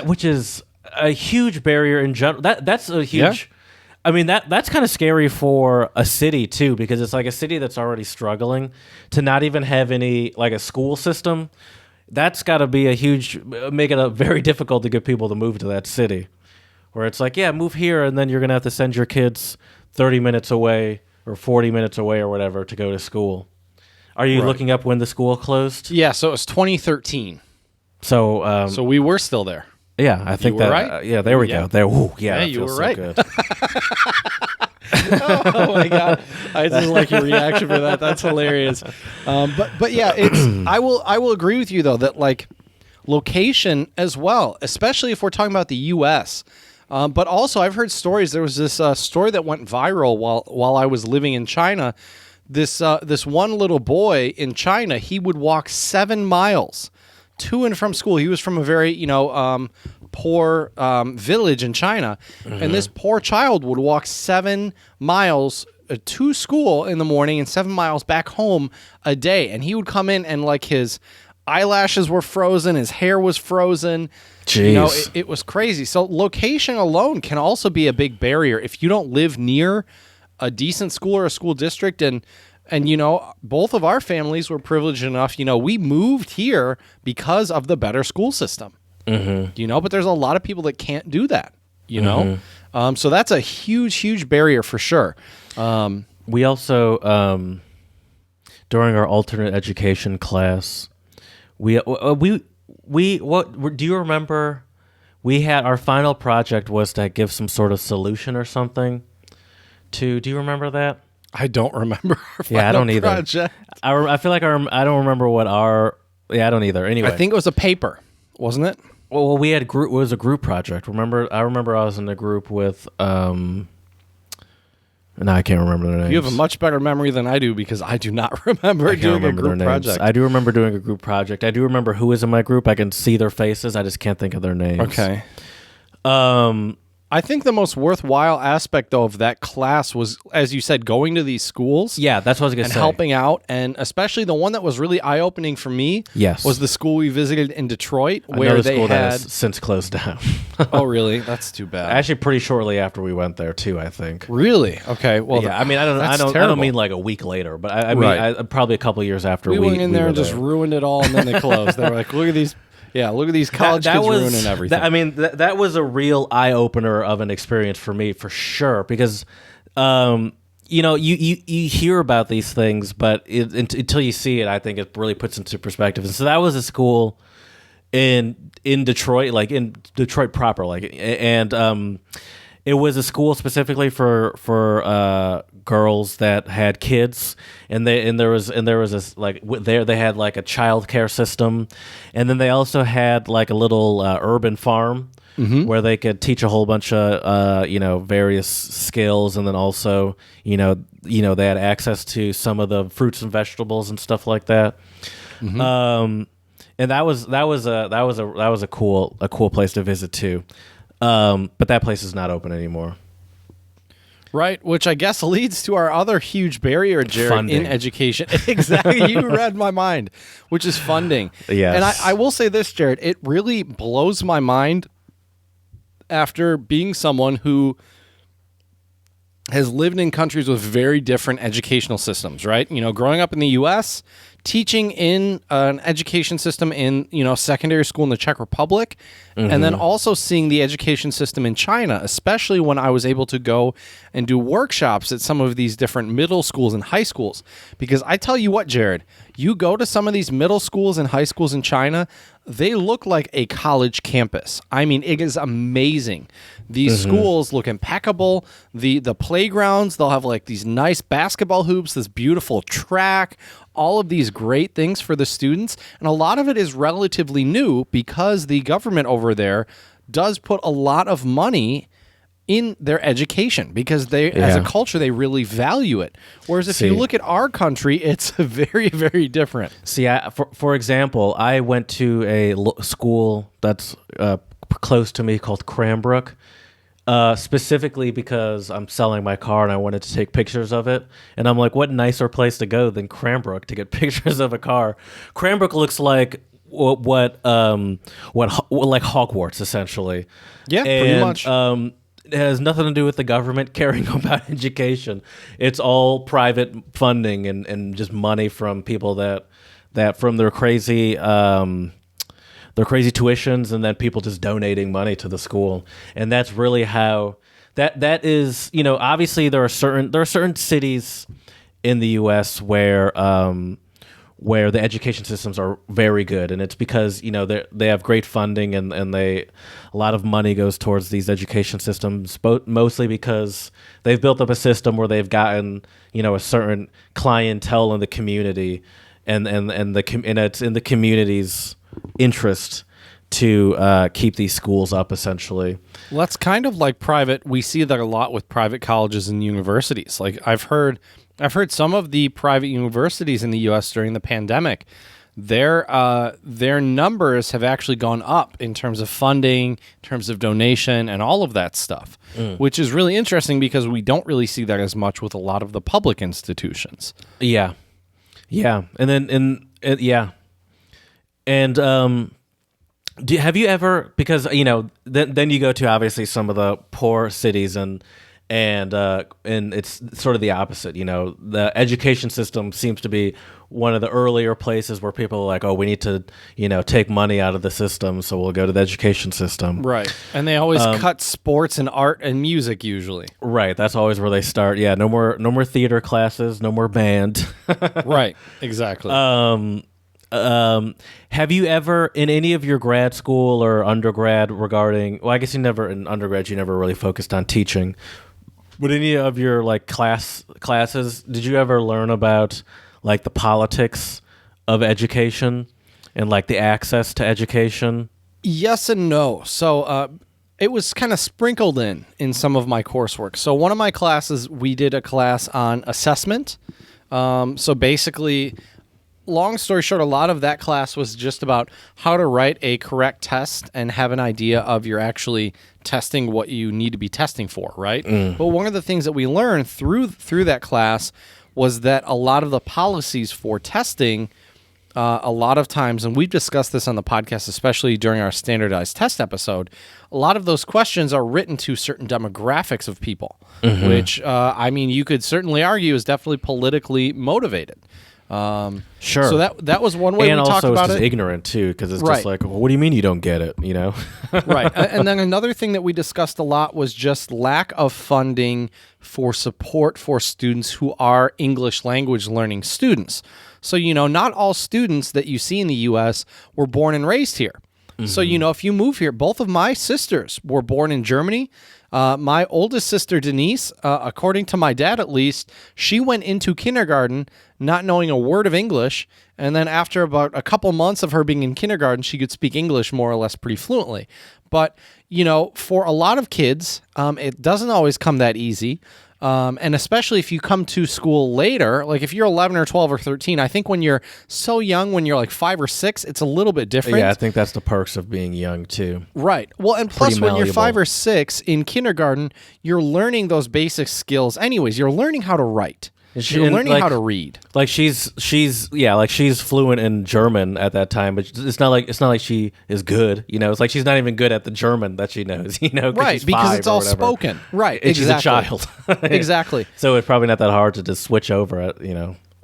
Which is a huge barrier in general. That's a huge. Yeah. I mean that's kind of scary for a city too, because it's like a city that's already struggling to not even have any like a school system. That's got to be make it very difficult to get people to move to that city. Where it's like, yeah, move here, and then you're going to have to send your kids 30 minutes away or 40 minutes away or whatever to go to school. Are you looking up when the school closed? Yeah, so it was 2013. So so we were still there. Yeah, I think were that. right? Yeah, there we go. There, Yeah, you were so right. Good. Oh my god, I just like your reaction for that. That's hilarious. But yeah, it's. I will agree with you though that like location as well, especially if we're talking about the U.S. But also, I've heard stories. There was this story that went viral while I was living in China. This one little boy in China, he would walk 7 miles to and from school. He was from a very poor village in China, and this poor child would walk 7 miles to school in the morning and 7 miles back home a day. And he would come in and like his eyelashes were frozen, his hair was frozen. Jeez. It was crazy. So location alone can also be a big barrier if you don't live near a decent school or a school district. And both of our families were privileged enough. We moved here because of the better school system. Mm-hmm. But there's a lot of people that can't do that. So that's a huge barrier for sure. We also during our alternate education class, what do you remember? We had our final project was to give some sort of solution or something. Do you remember that? I don't remember. I don't either. Project. I feel like I don't remember what our. Yeah, I don't either. Anyway, I think it was a paper, wasn't it? Well, we had group. It was a group project. I remember I was in a group with No, I can't remember their names. You have a much better memory than I do because I do not remember I can't doing remember a group their names. project. I do remember doing a group project. I do remember who is in my group. I can see their faces. I just can't think of their names. Okay. Um, I think the most worthwhile aspect, though, of that class was, as you said, going to these schools. yeah, that's what I was going And to say. helping out, and especially the one that was really eye-opening for me Yes. was the school we visited in Detroit, where Another they school that had. has since closed down. Oh, really? That's too bad. Actually, pretty shortly after we went there too. I think. Really? Okay. Well, Yeah, I mean, I don't terrible. mean like a week later, but I Right. mean, probably a couple years after we went in there were and just ruined it all, and then they closed. They were like, "Look at these, look at these college kids ruining everything." I mean, that was a real eye opener of an experience for me, for sure. Because, you hear about these things, but until you see it, I think it really puts into perspective. And so that was a school in Detroit, like in Detroit proper, and it was a school specifically for girls that had kids, and there was this they had like a child care system, and then they also had like a little urban farm where they could teach a whole bunch of various skills, and then also they had access to some of the fruits and vegetables and stuff like that. And that was a cool place to visit too. But that place is not open anymore. Right, which I guess leads to our other huge barrier, Jared, Funding. in education. Exactly, you read my mind, which is funding. Yes. And I will say this, Jared, it really blows my mind after being someone who has lived in countries with very different educational systems, right? Growing up in the U.S., teaching in an education system in, secondary school in the Czech Republic, and then also seeing the education system in China, especially when I was able to go and do workshops at some of these different middle schools and high schools. Because I tell you what, Jared, you go to some of these middle schools and high schools in China, they look like a college campus. I mean, it is amazing. These schools look impeccable. The playgrounds, they'll have like these nice basketball hoops, this beautiful track, all of these great things for the students. And a lot of it is relatively new because the government over there does put a lot of money in their education because they, as a culture, they really value it. Whereas if you look at our country, it's very, very different. See, for example, I went to a school that's close to me called Cranbrook, specifically because I'm selling my car and I wanted to take pictures of it. And I'm like, what nicer place to go than Cranbrook to get pictures of a car? Cranbrook looks like what like Hogwarts essentially. Yeah, pretty much. It has nothing to do with the government caring about education. It's all private funding and just money from people that from their crazy tuitions, and then people just donating money to the school. And that's really how that is. Obviously there are certain cities in the U.S. where the education systems are very good, and it's because they have great funding and a lot of money goes towards these education systems, mostly because they've built up a system where they've gotten a certain clientele in the community, and it's in the community's interest to keep these schools up essentially. Well, that's kind of like private. We see that a lot with private colleges and universities. Like I've heard some of the private universities in the U.S. during the pandemic, their numbers have actually gone up in terms of funding, in terms of donation, and all of that stuff, which is really interesting because we don't really see that as much with a lot of the public institutions. Yeah, and then have you ever, because then you go to obviously some of the poor cities and it's sort of the opposite. The education system seems to be one of the earlier places where people are like, oh, we need to take money out of the system, so we'll go to the education system. Right. And they always cut sports and art and music usually. Right. That's always where they start. Yeah. No more theater classes. No more band. Right. Exactly. Have you ever, in any of your grad school or undergrad I guess in undergrad you never really focused on teaching, but any of your like classes, did you ever learn about like the politics of education and like the access to education? Yes and no. So It was kind of sprinkled in some of my coursework. So one of my classes, we did a class on assessment. So basically, long story short, a lot of that class was just about how to write a correct test and have an idea of you're actually testing what you need to be testing for, right? But one of the things that we learned through that class was that a lot of the policies for testing, a lot of times, and we've discussed this on the podcast, especially during our standardized test episode, a lot of those questions are written to certain demographics of people, which, I mean, you could certainly argue is definitely politically motivated. Sure. So that was one way and we talked also about it's it. ignorant too, because it's Right. just like, well, what do you mean you don't get it? You know? Right. And then another thing that we discussed a lot was just lack of funding for support for students who are English language learning students. So, not all students that you see in the U.S. were born and raised here. So, if you move here, both of my sisters were born in Germany. My oldest sister, Denise, according to my dad at least, she went into kindergarten not knowing a word of English. And then after about a couple months of her being in kindergarten, she could speak English more or less pretty fluently. But, for a lot of kids, it doesn't always come that easy. And especially if you come to school later, like if you're 11 or 12 or 13, I think when you're so young, when you're like 5 or 6, it's a little bit different. Yeah, I think that's the perks of being young too. Right. Well, and plus Pretty when you're 5 malleable. or 6 in kindergarten, you're learning those basic skills anyways. You're learning how to write. You're and, learning like- how to read. Like she's fluent in German at that time, but it's not like she is good. It's like she's not even good at the German that she knows. 'Cause Right, she's because 5 it's or all whatever. spoken. Right, And she's a exactly. child. Exactly. So it's probably not that hard to just switch over it.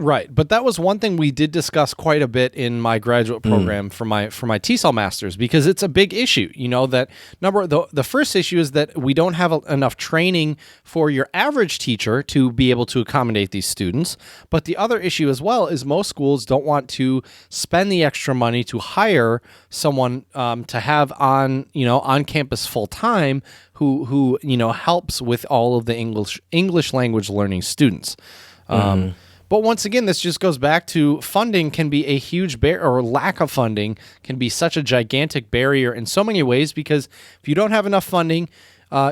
Right, but that was one thing we did discuss quite a bit in my graduate program for my TESOL masters, because it's a big issue. That the first issue is that we don't have enough training for your average teacher to be able to accommodate these students. But the other issue as well is most schools don't want to spend the extra money to hire someone to have on campus full time who helps with all of the English language learning students. But once again, this just goes back to funding can be a huge barrier, or lack of funding can be such a gigantic barrier in so many ways, because if you don't have enough funding,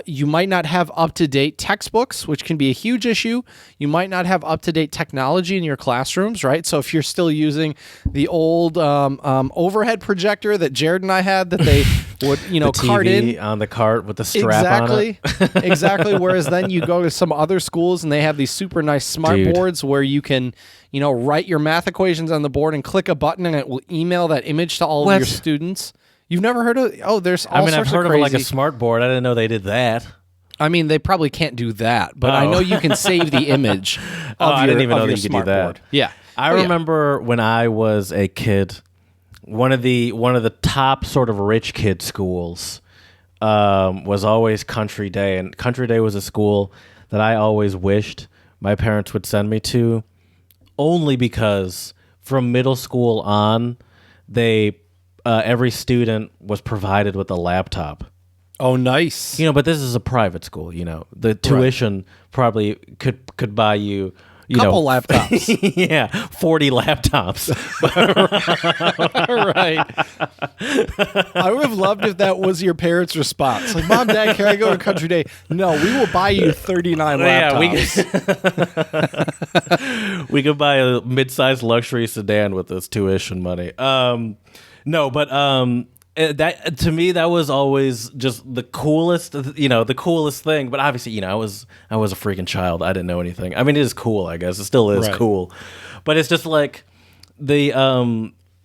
you might not have up-to-date textbooks, which can be a huge issue. You might not have up-to-date technology in your classrooms, right? So if you're still using the old overhead projector that Jared and I had that they would, The cart TV in. on the cart with the strap on it. Exactly. Whereas then you go to some other schools and they have these super nice smart Dude. boards where you can, write your math equations on the board and click a button and it will email that image to all of What? your students. You've never heard of? Oh, there's all I've sorts heard of of crazy. like a smart board. I didn't know they did that. I mean, they probably can't do that, but I Oh. know you can save the image. Of I your, didn't even of know your that you could do smart that. board. Yeah, I Oh, yeah. remember when I was a kid, one of the top sort of rich kid schools was always Country Day, and Country Day was a school that I always wished my parents would send me to, only because from middle school on, they every student was provided with a laptop. Oh, nice. But this is a private school. The tuition probably could buy you. Couple laptops. Yeah, 40 laptops. Right. I would have loved if that was your parents' response. Like, Mom, Dad, can I go to Country Day? No, we will buy you 39 laptops. We could buy a mid-sized luxury sedan with this tuition money. No, but that to me that was always just the coolest, the coolest thing. But obviously, I was a freaking child. I didn't know anything. I mean, it is cool, I guess. It still is Right. cool, but it's just like the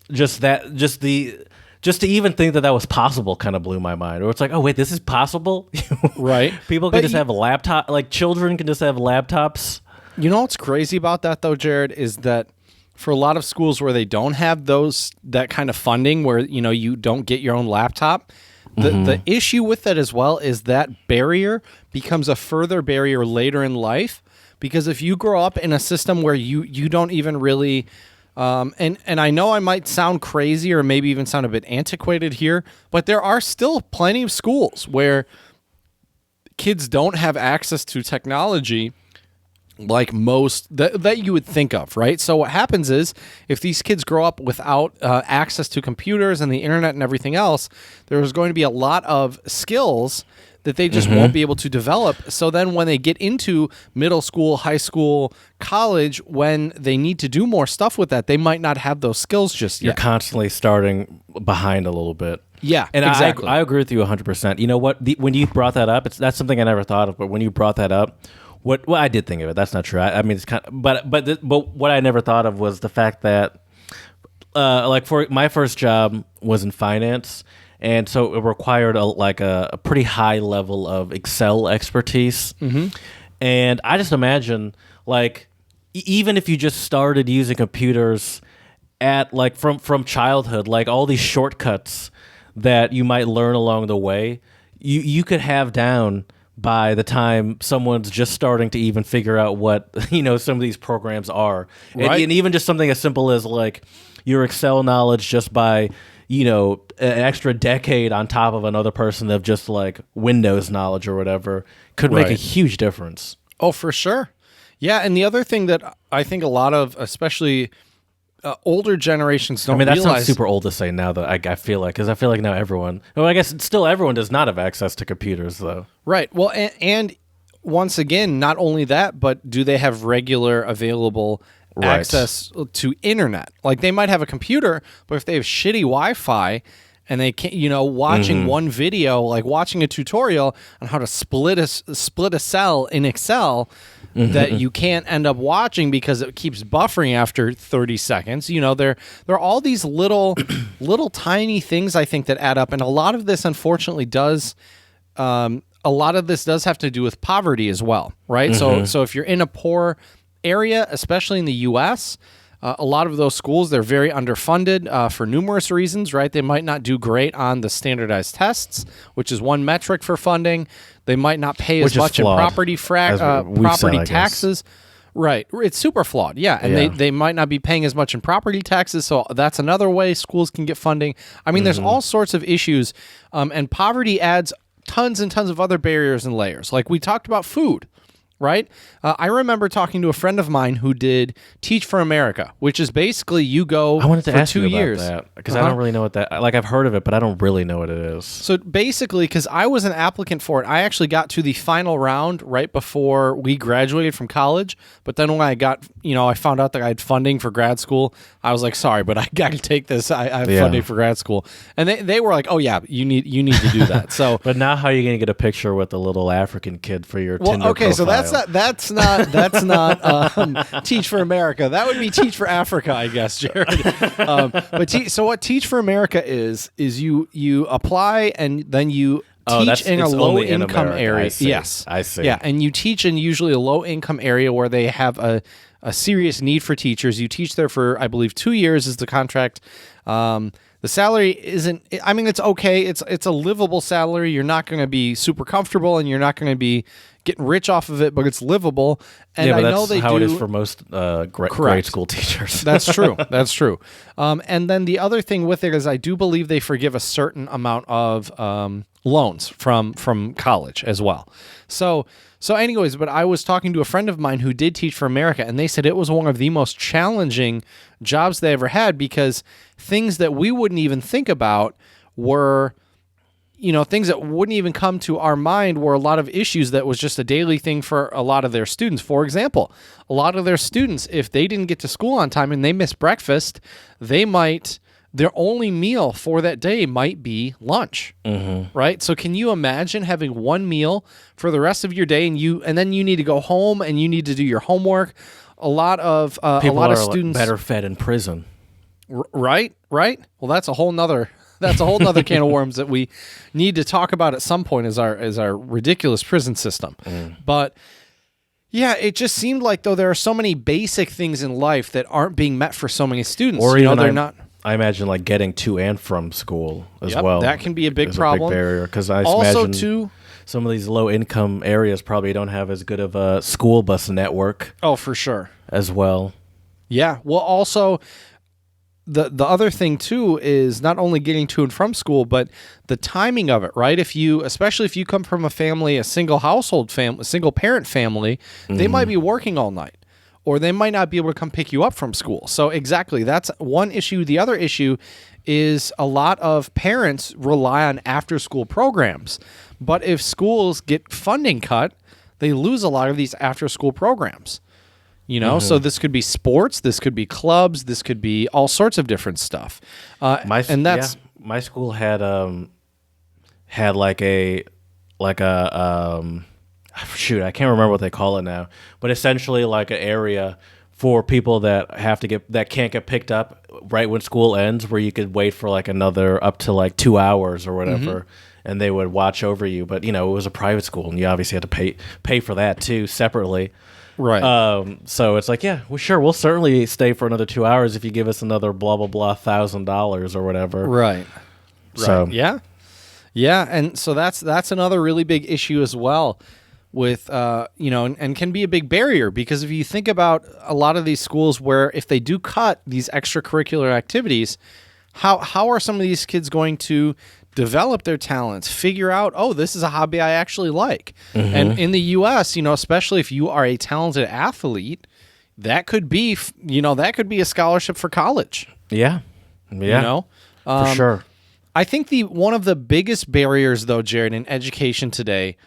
just to even think that was possible kind of blew my mind. Or it's like, oh wait, this is possible. Right. People But can just have a laptop. Like children can just have laptops. You know what's crazy about that, though, Jared, is that for a lot of schools where they don't have that kind of funding, where you don't get your own laptop, the issue with that as well is that barrier becomes a further barrier later in life, because if you grow up in a system where you don't even really and I know I might sound crazy or maybe even sound a bit antiquated here, but there are still plenty of schools where kids don't have access to technology like most that you would think of, right? So what happens is if these kids grow up without access to computers and the internet and everything else, there's going to be a lot of skills that they just won't be able to develop. So then when they get into middle school, high school, college, when they need to do more stuff with that, they might not have those skills just You're yet. constantly starting behind a little bit. Yeah, And exactly. I agree with you 100%. You know what? When you brought that up, that's something I never thought of. But when you brought that up, well, I did think of it. That's not true. I mean, it's kind of, but what I never thought of was the fact that, like, for my first job was in finance, and so it required a pretty high level of Excel expertise. And I just imagine, like, even if you just started using computers at like from childhood, like all these shortcuts that you might learn along the way, you could have down by the time someone's just starting to even figure out what some of these programs are. Right. And even just something as simple as like your Excel knowledge just by an extra decade on top of another person of just like Windows knowledge or whatever could make a Right. huge difference. Oh, for sure. Yeah, and the other thing that I think a lot of, especially older generations, don't I mean, that realize. sounds super old to say now, though. I feel like, because I feel like now everyone. Well, I guess still everyone does not have access to computers, though. Right. Well, and once again, not only that, but do they have regular available Right. access to internet? Like they might have a computer, but if they have shitty Wi-Fi and they can't, watching one video, like watching a tutorial on how to split a cell in Excel. That you can't end up watching because it keeps buffering after 30 seconds. There are all these little tiny things I think that add up, and a lot of this unfortunately does have to do with poverty as well, right? So if you're in a poor area, especially in the U.S., a lot of those schools, they're very underfunded for numerous reasons, right? They might not do great on the standardized tests, which is one metric for funding. They might not pay Which as is much in flawed, property as we've said, property I guess. taxes. Right. It's super flawed. Yeah. And Yeah. they might not be paying as much in property taxes. So that's another way schools can get funding. I mean, there's all sorts of issues. And poverty adds tons and tons of other barriers and layers. Like we talked about food. Right? I remember talking to a friend of mine who did Teach for America, which is basically you go I wanted to for ask 2 you about years. that because I don't really know what that. Like I've heard of it, but I don't really know what it is. So basically, because I was an applicant for it, I actually got to the final round right before we graduated from college. But then when I got, I found out that I had funding for grad school, I was like, sorry, but I got to take this. I have funding for grad school. And they were like, oh, yeah, you need to do that. So. But now, how are you going to get a picture with the little African kid for your Tinder Okay, so profile? that's not Teach for America. That would be Teach for Africa, I guess, Jared. So what Teach for America is you apply and then you teach in a it's low only in income America. area. I see. Yes, I see. Yeah, and you teach in usually a low income area where they have a serious need for teachers. You teach there for, I believe, 2 years is the contract. The salary isn't. I mean, it's okay. It's a livable salary. You're not going to be super comfortable, and you're not going to be getting rich off of it, but it's livable. And yeah, but I that's know they how do. it is for most grade school teachers. That's true. That's true. And then the other thing with it is I do believe they forgive a certain amount of loans from college as well. So anyways, but I was talking to a friend of mine who did Teach for America, and they said it was one of the most challenging jobs they ever had because things that we wouldn't even think about were, things that wouldn't even come to our mind were a lot of issues that was just a daily thing for a lot of their students. For example, a lot of their students, if they didn't get to school on time and they missed breakfast, their only meal for that day might be lunch, right? So can you imagine having one meal for the rest of your day and then you need to go home and you need to do your homework? A lot of People a lot are of students better fed in prison. Right. Well, that's a whole nother can of worms that we need to talk about at some point. Is our ridiculous prison system. But yeah, it just seemed like though there are so many basic things in life that aren't being met for so many students. Or even they're not. I imagine like getting to and from school as Yep, well. that can be a big is problem. a big barrier because I Also, imagine too. some of these low income areas probably don't have as good of a school bus network Oh, for sure. as well. Yeah. Well, also, the other thing too is not only getting to and from school, but the timing of it, right? Especially if you come from a single household family, single parent family, they might be working all night, or they might not be able to come pick you up from school. So exactly, that's one issue. The other issue is a lot of parents rely on after school programs, but if schools get funding cut, they lose a lot of these after school programs. So this could be sports, this could be clubs, this could be all sorts of different stuff. My school had like a shoot, I can't remember what they call it now, but essentially like an area for people that can't get picked up right when school ends, where you could wait for like another up to like 2 hours or whatever, and they would watch over you. But it was a private school, and you obviously had to pay for that too separately. Right. So it's like, yeah, well, sure, we'll certainly stay for another 2 hours if you give us another blah blah blah $1,000 or whatever. Right. So yeah, and so that's another really big issue as well with and can be a big barrier, because if you think about a lot of these schools where if they do cut these extracurricular activities, how are some of these kids going to develop their talents, figure out, oh, this is a hobby I actually like? And in the U.S., especially if you are a talented athlete, that could be, a scholarship for college. Yeah. For sure. I think one of the biggest barriers, though, Jared, in education today,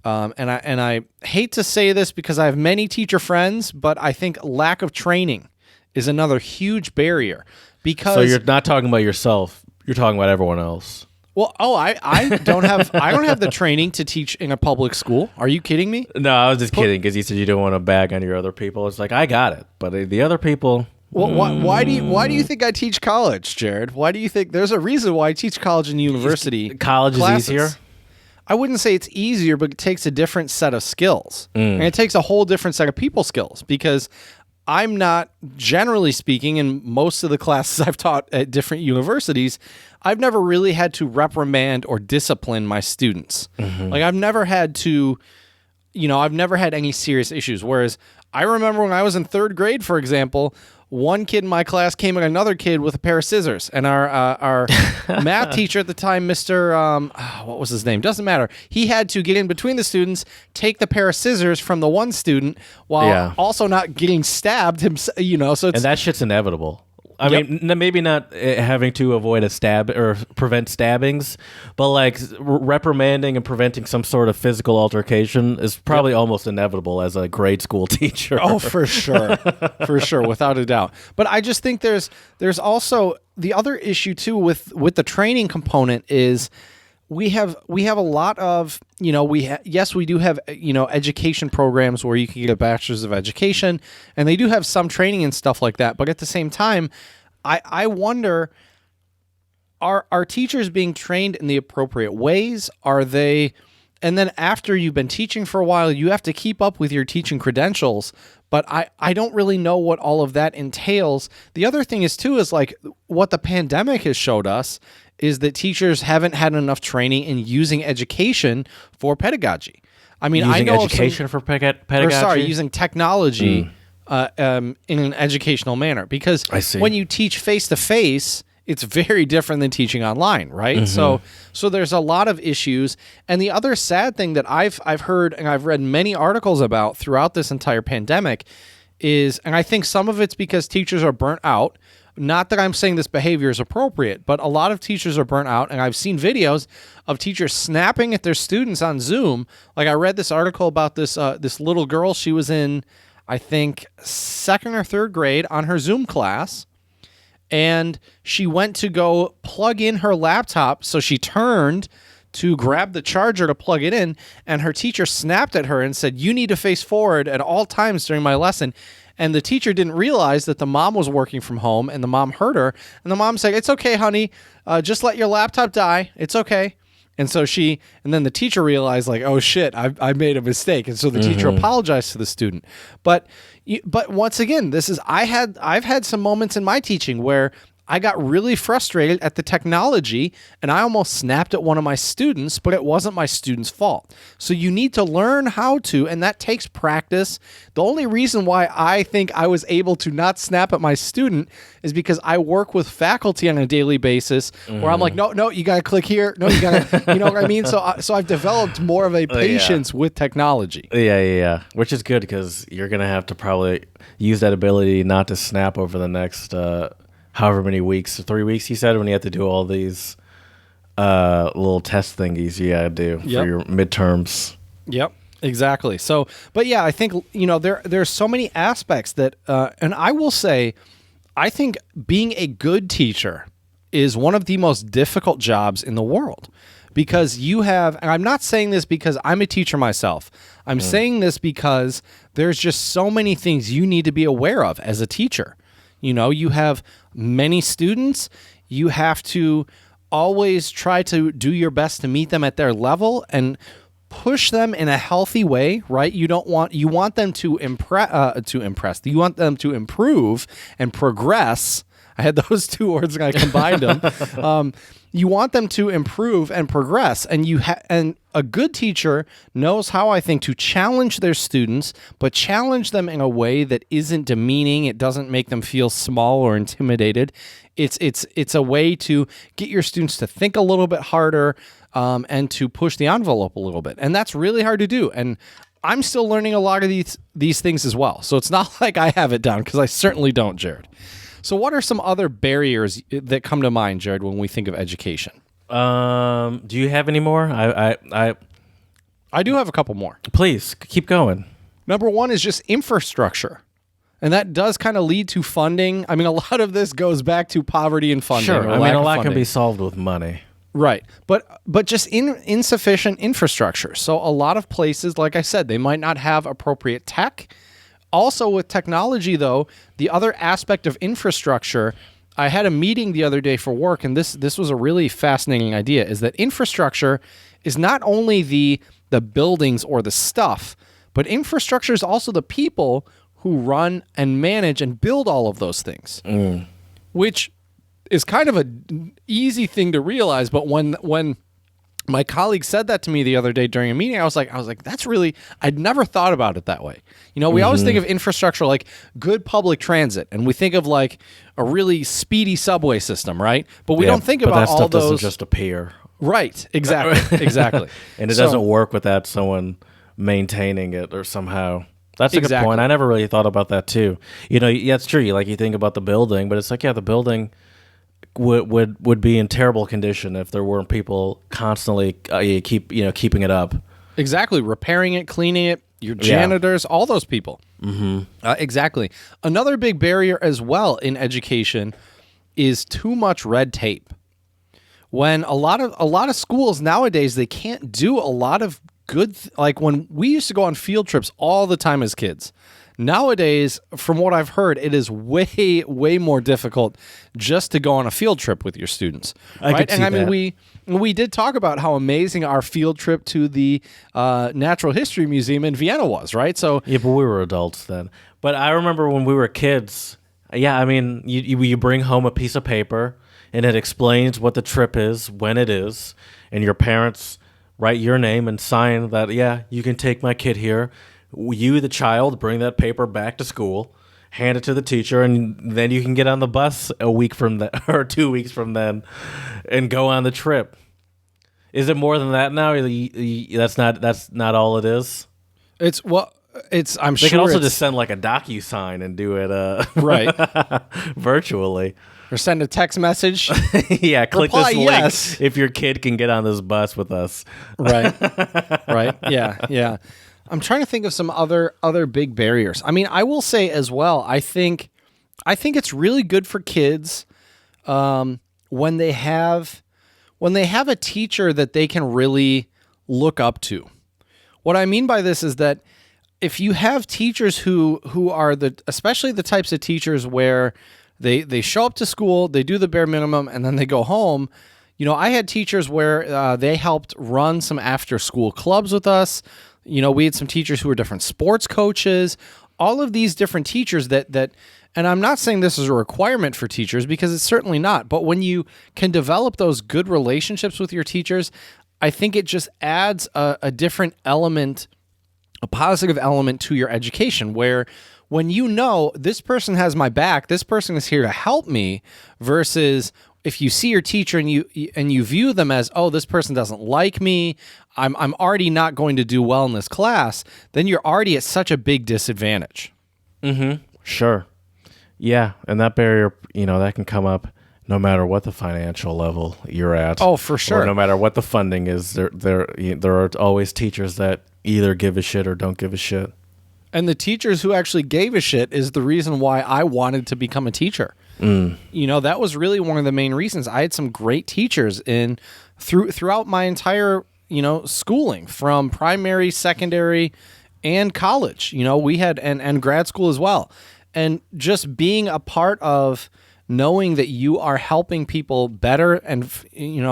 and I hate to say this because I have many teacher friends, but I think lack of training is another huge barrier. Because so you're not talking about yourself; you're talking about everyone else. Well, I don't have the training to teach in a public school. Are you kidding me? No, I was just kidding, because you said you don't want to bag on your other people. It's like, I got it, but the other people. Well, why do you think I teach college, Jared? Why do you think there's a reason why I teach college and university? College classes. is easier. I wouldn't say it's easier, but it takes a different set of skills, and it takes a whole different set of people skills, because I'm not, generally speaking, in most of the classes I've taught at different universities, I've never really had to reprimand or discipline my students. Like, I've never had to, I've never had any serious issues. Whereas I remember when I was in third grade, for example, one kid in my class came at another kid with a pair of scissors, and our math teacher at the time, Mr. What was his name? Doesn't matter. He had to get in between the students, take the pair of scissors from the one student, while also not getting stabbed himself. So it's, and that shit's inevitable. I mean, maybe not having to avoid a stab or prevent stabbings, but like reprimanding and preventing some sort of physical altercation is probably almost inevitable as a grade school teacher. Oh, for sure. For sure, without a doubt. But I just think there's also the other issue too with the training component is we have a lot of, we do have, education programs where you can get a bachelor's of education, and they do have some training and stuff like that. But at the same time, I wonder, are teachers being trained in the appropriate ways? Are they, and then after you've been teaching for a while, you have to keep up with your teaching credentials. But I don't really know what all of that entails. The other thing is too, is like what the pandemic has showed us is that teachers haven't had enough training in using education for pedagogy. I mean, using I know education for pedagogy. Using technology in an educational manner. Because when you teach face to face, it's very different than teaching online, right? So there's a lot of issues. And the other sad thing that I've heard and I've read many articles about throughout this entire pandemic is, and I think some of it's because teachers are burnt out. Not that I'm saying this behavior is appropriate, but a lot of teachers are burnt out, and I've seen videos of teachers snapping at their students on Zoom. Like, I read this article about this little girl. She was in, I think, second or third grade on her Zoom class, and she went to go plug in her laptop, so she turned to grab the charger to plug it in, and her teacher snapped at her and said, "You need to face forward at all times during my lesson." And the teacher didn't realize that the mom was working from home, and the mom heard her. And the mom said, "It's okay, honey. Just let your laptop die. It's okay." And so and then the teacher realized, like, oh shit, I made a mistake. And so the teacher apologized to the student. But once again, I've had some moments in my teaching where I got really frustrated at the technology and I almost snapped at one of my students, but it wasn't my student's fault. So you need to learn how to, and that takes practice. The only reason why I think I was able to not snap at my student is because I work with faculty on a daily basis where I'm like, no, you got to click here. No, you got to, you know what I mean? So I've developed more of a patience with technology. Yeah. Which is good because you're going to have to probably use that ability not to snap over the next however many weeks, 3 weeks, you said, when you have to do all these little test thingies you got to do for your midterms. Yep, exactly. So, but yeah, I think, there's so many aspects that, and I will say, I think being a good teacher is one of the most difficult jobs in the world because you have, and I'm not saying this because I'm a teacher myself. I'm saying this because there's just so many things you need to be aware of as a teacher. You have many students. You have to always try to do your best to meet them at their level and push them in a healthy way, right? You want them to impress. You want them to improve and progress. I had those two words and I combined them. You want them to improve and progress, and and a good teacher knows how, I think, to challenge their students, but challenge them in a way that isn't demeaning. It doesn't make them feel small or intimidated. It's a way to get your students to think a little bit harder and to push the envelope a little bit, and that's really hard to do. And I'm still learning a lot of these things as well. So it's not like I have it down because I certainly don't, Jared. So what are some other barriers that come to mind, Jared, when we think of education? Do you have any more? I do have a couple more. Please, keep going. Number one is just infrastructure. And that does kind of lead to funding. I mean, a lot of this goes back to poverty and funding. Sure, a lot can be solved with money. Right. But just insufficient infrastructure. So a lot of places, like I said, they might not have appropriate tech. Also with technology, though, the other aspect of infrastructure, I had a meeting the other day for work, and this was a really fascinating idea, is that infrastructure is not only the buildings or the stuff, but infrastructure is also the people who run and manage and build all of those things, which is kind of an easy thing to realize. But when my colleague said that to me the other day during a meeting, I was like, that's really, I'd never thought about it that way. We always think of infrastructure like good public transit, and we think of like a really speedy subway system, right? But we don't think about that all stuff those. Doesn't just appear. Right, exactly. And it doesn't work without someone maintaining it or somehow. That's a good point. I never really thought about that too. It's true. You think about the building, but it's like, the building would be in terrible condition if there weren't people constantly keeping it up. Exactly, repairing it, cleaning it, your janitors, all those people. Exactly. Another big barrier as well in education is too much red tape. When a lot of schools nowadays, they can't do a lot of good, like when we used to go on field trips all the time as kids. Nowadays, from what I've heard, it is way, way more difficult just to go on a field trip with your students. Right? And I mean, we did talk about how amazing our field trip to the Natural History Museum in Vienna was, right? So yeah, but we were adults then. But I remember when we were kids. Yeah, I mean, you bring home a piece of paper and it explains what the trip is, when it is, and your parents write your name and sign that. Yeah, you can take my kid here. You, the child, bring that paper back to school, hand it to the teacher, and then you can get on the bus a week from then or 2 weeks from then and go on the trip. Is it more than that now? That's not all it is? I'm sure they can also just send like a DocuSign and do it right virtually. Or send a text message. Yeah, click Reply this link yes if your kid can get on this bus with us. Right. Yeah. I'm trying to think of some other big barriers. I mean, I will say as well, I think it's really good for kids when they have a teacher that they can really look up to. What I mean by this is that if you have teachers who are especially the types of teachers where they show up to school, they do the bare minimum, and then they go home. I had teachers where they helped run some after-school clubs with us. We had some teachers who were different sports coaches. All of these different teachers that And I'm not saying this is a requirement for teachers because it's certainly not. But when you can develop those good relationships with your teachers, I think it just adds a different element, a positive element to your education, where when you know this person has my back, this person is here to help me, versus if you see your teacher and you view them as, oh, this person doesn't like me, I'm already not going to do well in this class, then you're already at such a big disadvantage. Sure. Yeah, and that barrier, that can come up no matter what the financial level you're at. Oh, for sure. Or no matter what the funding is, there are always teachers that either give a shit or don't give a shit. And the teachers who actually gave a shit is the reason why I wanted to become a teacher. That was really one of the main reasons. I had some great teachers throughout my entire, schooling, from primary, secondary, and college. We had and grad school as well. And just being a part of knowing that you are helping people better and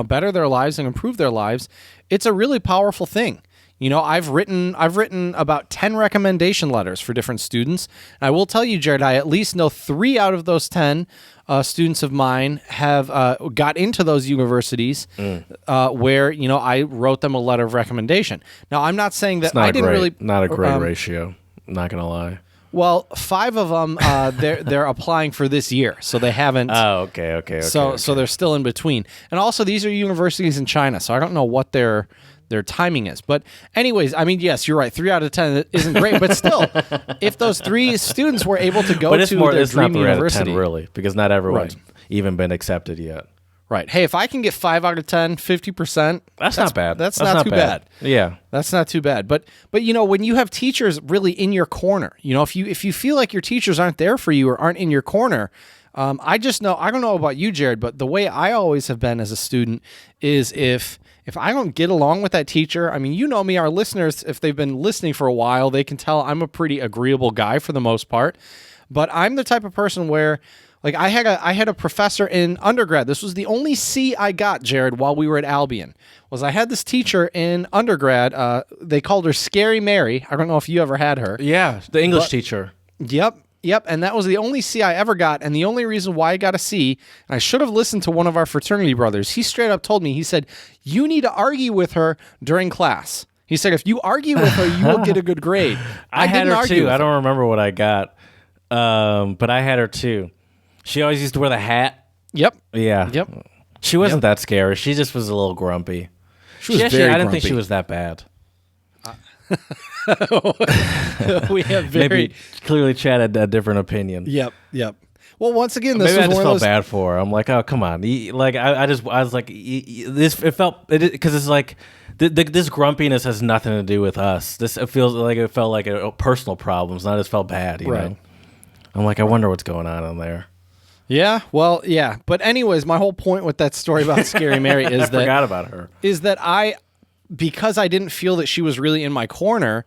better their lives and improve their lives, it's a really powerful thing. I've written about 10 recommendation letters for different students. And I will tell you, Jared, I at least know 3 out of those 10 students of mine have got into those universities where, I wrote them a letter of recommendation. Now, I'm not saying that not a great ratio. I'm not going to lie. Well, 5 of them, they're applying for this year, so they haven't. Oh, okay. So they're still in between. And also, these are universities in China, so I don't know what their timing is. But anyways, I mean, yes, you're right. 3 out of 10 isn't great, but still, if those 3 students were able to go to their dream university, 10, really, because not everyone's even been accepted yet. Right. Hey, if I can get 5 out of 10, 50%, that's not bad. That's not too bad. Yeah, that's not too bad. But when you have teachers really in your corner, if you feel like your teachers aren't there for you or aren't in your corner, I don't know about you, Jared, but the way I always have been as a student is if I don't get along with that teacher, I mean, me, our listeners, if they've been listening for a while, they can tell I'm a pretty agreeable guy for the most part. But I'm the type of person where, like, I had a professor in undergrad. This was the only C I got, Jared, while we were at Albion. I had this teacher in undergrad. They called her Scary Mary. I don't know if you ever had her. Yeah, the English teacher. Yep, and that was the only C I ever got, and the only reason why I got a C, and I should have listened to one of our fraternity brothers. He straight up told me, he said, you need to argue with her during class. He said, if you argue with her, you will get a good grade. I had her too. I don't remember what I got, but I had her too. She always used to wear the hat. Yep. Yeah. Yep. She wasn't that scary. She just was a little grumpy. I didn't think she was that bad. We have maybe clearly Chad had a different opinion. Yep. Well, once again, this maybe was I just one felt of those... bad for her. I'm like, oh, come on. Like I was like, this. It felt because it's like this grumpiness has nothing to do with us. It felt like a personal problems. Not just felt bad. You know? I'm like, I wonder what's going on in there. Yeah, well, yeah. But anyways, my whole point with that story about Scary Mary is that... I forgot about her. Is that because I didn't feel that she was really in my corner,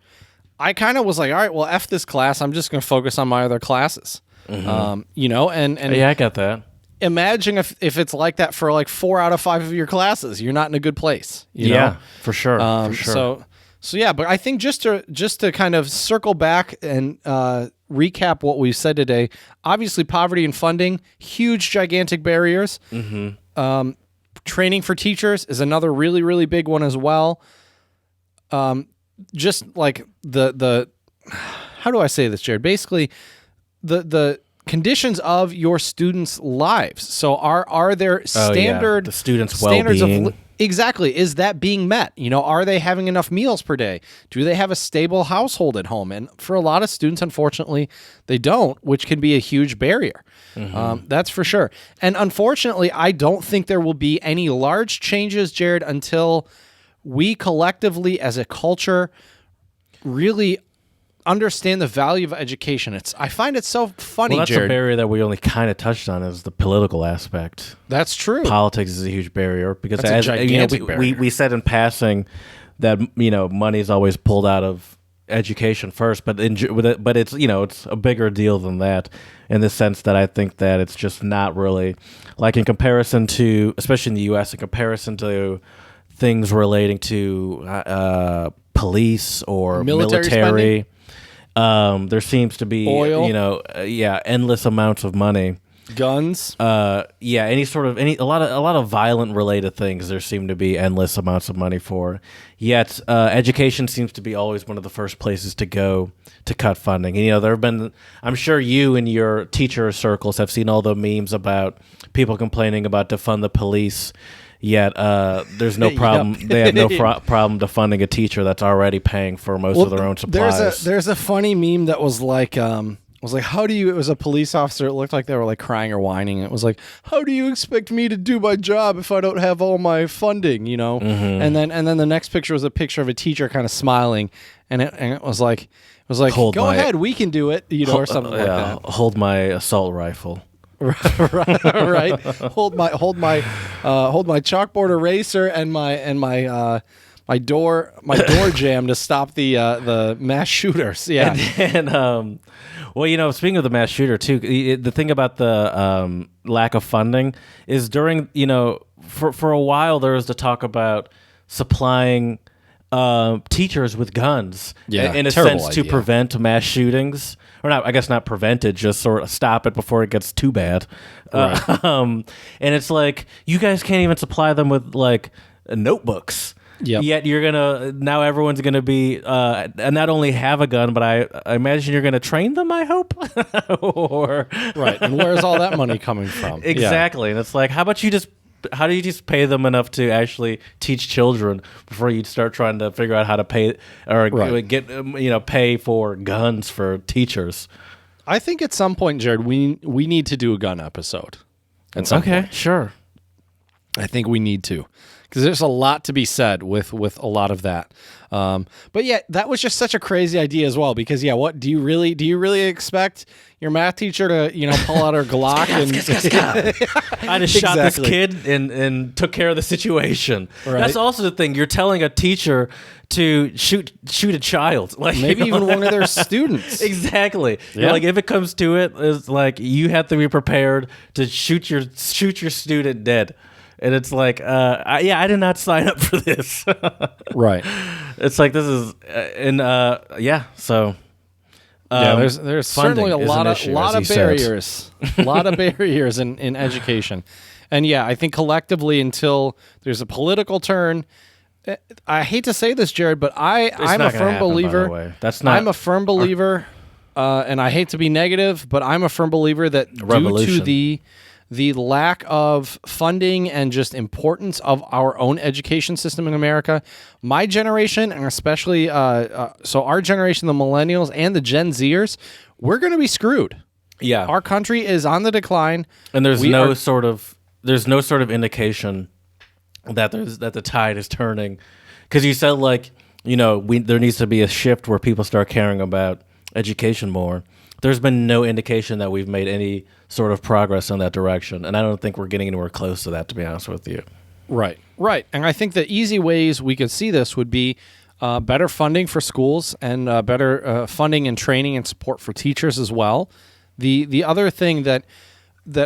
I kind of was like, all right, well, F this class. I'm just going to focus on my other classes. And yeah, I got that. Imagine if it's like that for like 4 out of 5 of your classes, you're not in a good place. You know? For sure. For sure. So yeah, but I think just to kind of circle back and recap what we've said today, obviously poverty and funding, huge, gigantic barriers. Training for teachers is another really, really big one as well. Just like the how do I say this, Jared? Basically, the conditions of your students' lives. So are there the students' well-being? Exactly. Is that being met? Are they having enough meals per day? Do they have a stable household at home? And for a lot of students, unfortunately, they don't, which can be a huge barrier. That's for sure. And unfortunately, I don't think there will be any large changes, Jared, until we collectively as a culture really understand the value of education. I find it so funny, that's Jared. a barrier that we only kind of touched on is the political aspect. That's true. Politics is a huge barrier because that's a gigantic barrier. We said in passing that money is always pulled out of education first, but it's it's a bigger deal than that in the sense that I think that it's just not really like in comparison to, especially in the U.S., in comparison to things relating to police or military. There seems to be Oil. endless amounts of money. Guns. A lot of violent related things there seem to be endless amounts of money for. Yet education seems to be always one of the first places to go to cut funding. And there have been, I'm sure you and your teacher circles have seen all the memes about people complaining about defund the police. Yet there's no problem. Yep. They have no problem defunding a teacher that's already paying for most of their own supplies. There's a funny meme that was like how do you, it was a police officer, it looked like they were like crying or whining. It was like, how do you expect me to do my job if I don't have all my funding, Mm-hmm. And then the next picture was a picture of a teacher kind of smiling, and it was like go ahead, we can do it, or something like that. Hold my assault rifle. Right. Hold my chalkboard eraser and my door jam to stop the mass shooters. Yeah. And speaking of the mass shooter too, the thing about the lack of funding is during for a while there was the talk about supplying teachers with guns in a sense to prevent mass shootings, or not, I guess not prevent it, just sort of stop it before it gets too bad. Right. And it's like, you guys can't even supply them with like notebooks. Yep. Yet now everyone's gonna be not only have a gun, but I imagine you're gonna train them, I hope. Or right. And where's all that money coming from? Exactly. And it's like, how do you just pay them enough to actually teach children before you start trying to figure out how to pay or get pay for guns for teachers? I think at some point, Jared, we need to do a gun episode. At some point. Sure. I think we need to, because there's a lot to be said with a lot of that. But yeah, that was just such a crazy idea as well. Because what do you really expect your math teacher to pull out her Glock and I just shot this kid and took care of the situation. Right. That's also the thing. You're telling a teacher to shoot a child, like maybe even one of their students. Exactly. Yeah. Like if it comes to it, it's like you have to be prepared to shoot your student dead. And it's like, I did not sign up for this. Right. It's like, this is, so. There's certainly a lot of barriers, a lot of barriers in education. And I think collectively, until there's a political turn, I hate to say this, Jared, but I'm a firm believer. I'm a firm believer, and I hate to be negative, but I'm a firm believer that due to the lack of funding and just importance of our own education system in America, my generation, and especially so our generation, the millennials and the Gen Zers, we're going to be screwed. Yeah, our country is on the decline, and there's no sort of indication that the tide is turning. Because you said there needs to be a shift where people start caring about education more. There's been no indication that we've made any sort of progress in that direction, and I don't think we're getting anywhere close to that, to be honest with you. Right. And I think the easy ways we could see this would be better funding for schools and better funding and training and support for teachers as well. The other thing that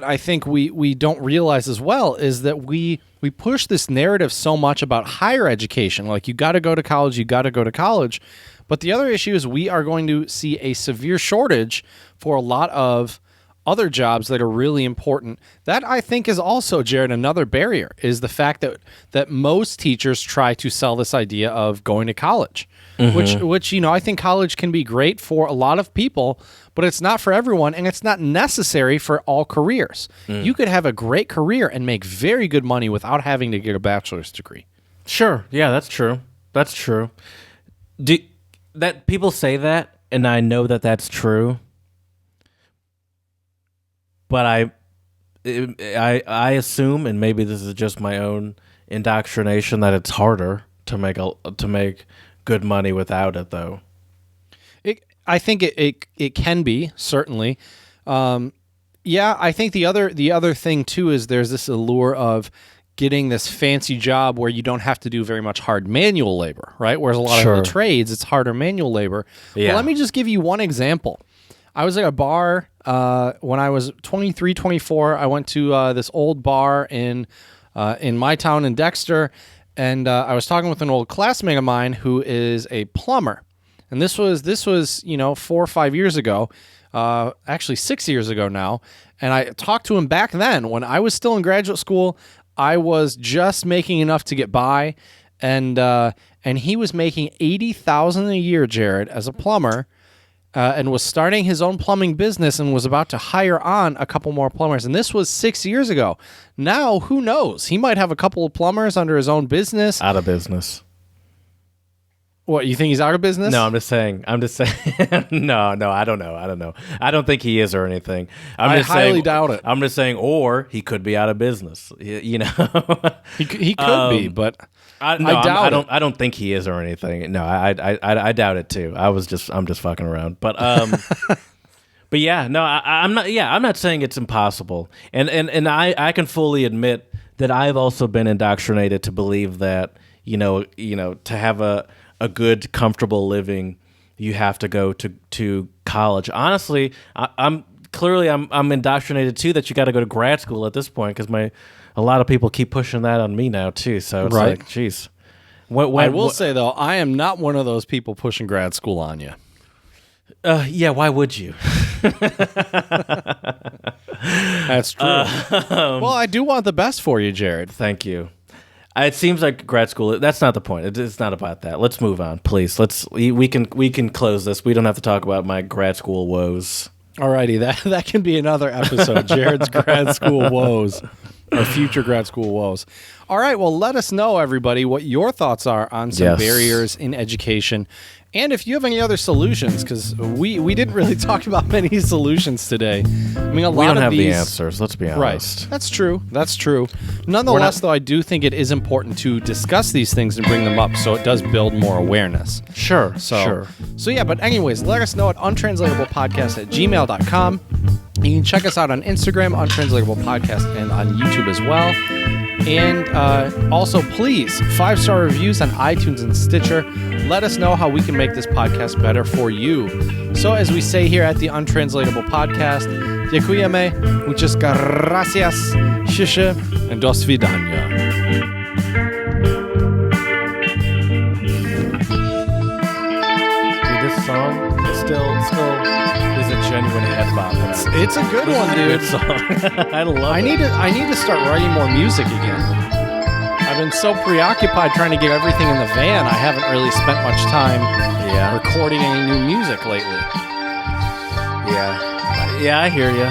I think we don't realize as well is that we push this narrative so much about higher education, like you got to go to college, but the other issue is we are going to see a severe shortage for a lot of other jobs that are really important. That, I think, is also, Jared, another barrier, is the fact that most teachers try to sell this idea of going to college, which I think college can be great for a lot of people, but it's not for everyone, and it's not necessary for all careers. You could have a great career and make very good money without having to get a bachelor's degree. Sure. Yeah, that's true. That people say that, and I know that that's true. But I assume, and maybe this is just my own indoctrination, that it's harder to make good money without it, though. I think it can be, certainly. I think the other thing too is there's this allure of getting this fancy job where you don't have to do very much hard manual labor, right? Whereas a lot of the trades, it's harder manual labor. Yeah. Well, let me just give you one example. I was at a bar when I was 23, 24. I went to this old bar in my town in Dexter, and I was talking with an old classmate of mine who is a plumber. and this was 4 or 5 years ago, actually 6 years ago now. And I talked to him back then when I was still in graduate school. I was just making enough to get by, and he was making $80,000 a year, Jared, as a plumber. And was starting his own plumbing business and was about to hire on a couple more plumbers. And this was 6 years ago. Now, who knows? He might have a couple of plumbers under his own business. Out of business. What, you think he's out of business? No, I'm just saying. No, I don't know. I don't think he is or anything. I highly doubt it. I'm just saying, or he could be out of business. You know, he could be, but I doubt it. I don't think he is or anything. No, I doubt it too. I'm just fucking around. But but yeah, no, I'm not. Yeah, I'm not saying it's impossible. And I can fully admit that I've also been indoctrinated to believe that you know to have a good, comfortable living, you have to go to college. Honestly, I'm indoctrinated too that you got to go to grad school at this point because a lot of people keep pushing that on me now too. So it's like, geez. I will say though, I am not one of those people pushing grad school on you. Yeah, why would you? That's true. Well, I do want the best for you, Jared. Thank you. It seems like grad school. That's not the point. It's not about that. Let's move on, please. We can close this. We don't have to talk about my grad school woes. Alrighty, that can be another episode. Jared's grad school woes, or future grad school woes. All right, well, let us know, everybody, what your thoughts are on some barriers in education. And if you have any other solutions, because we didn't really talk about many solutions today. I mean, we don't have the answers. Let's be honest. Right. That's true. Nonetheless, though, I do think it is important to discuss these things and bring them up, so it does build more awareness. Sure. So yeah. But anyways, let us know at untranslatablepodcast@gmail.com. You can check us out on Instagram, Untranslatable Podcast, and on YouTube as well. And also, please, 5-star reviews on iTunes and Stitcher. Let us know how we can make this podcast better for you. So, as we say here at the Untranslatable Podcast, dziękujemy, muchas gracias, shisha, and do svidania. Dude, this song is still is a genuine head bop. It's a good one, dude. Good song. I love it. I need to start writing more music again. I've been so preoccupied trying to get everything in the van, I haven't really spent much time recording any new music lately. Yeah, I hear you.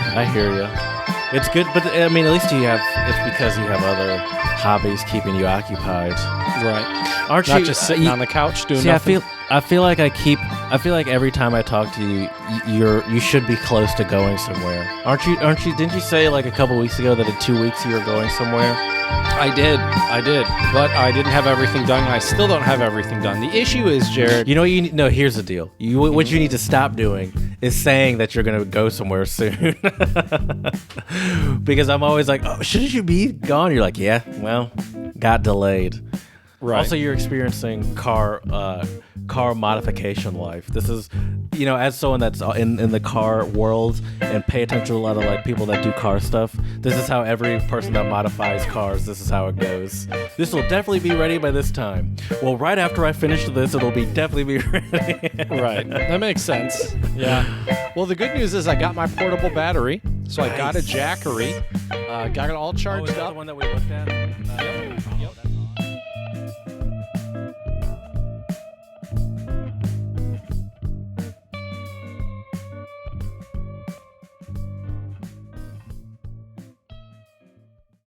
It's good, but I mean, at least it's because you have other hobbies keeping you occupied. Right. Aren't Not you just sitting on the couch doing see, nothing? I feel like every time I talk to you, you should be close to going somewhere. Aren't you? Didn't you say like a couple weeks ago that in 2 weeks you were going somewhere? I did, but I didn't have everything done, and I still don't have everything done. The issue is, Jared... You know what you need? No, here's the deal. What you need to stop doing is saying that you're going to go somewhere soon. Because I'm always like, oh, shouldn't you be gone? You're like, yeah, well, got delayed. Right. Also, you're experiencing car modification life. This is, as someone that's in the car world and pay attention to a lot of like people that do car stuff. This is how every person that modifies cars. This is how it goes. This will definitely be ready by this time. Well, right after I finish this, it'll definitely be ready. Right. That makes sense. Yeah. Well, the good news is I got my portable battery, so nice. I got a Jackery. Got it all charged up. The one that we looked at.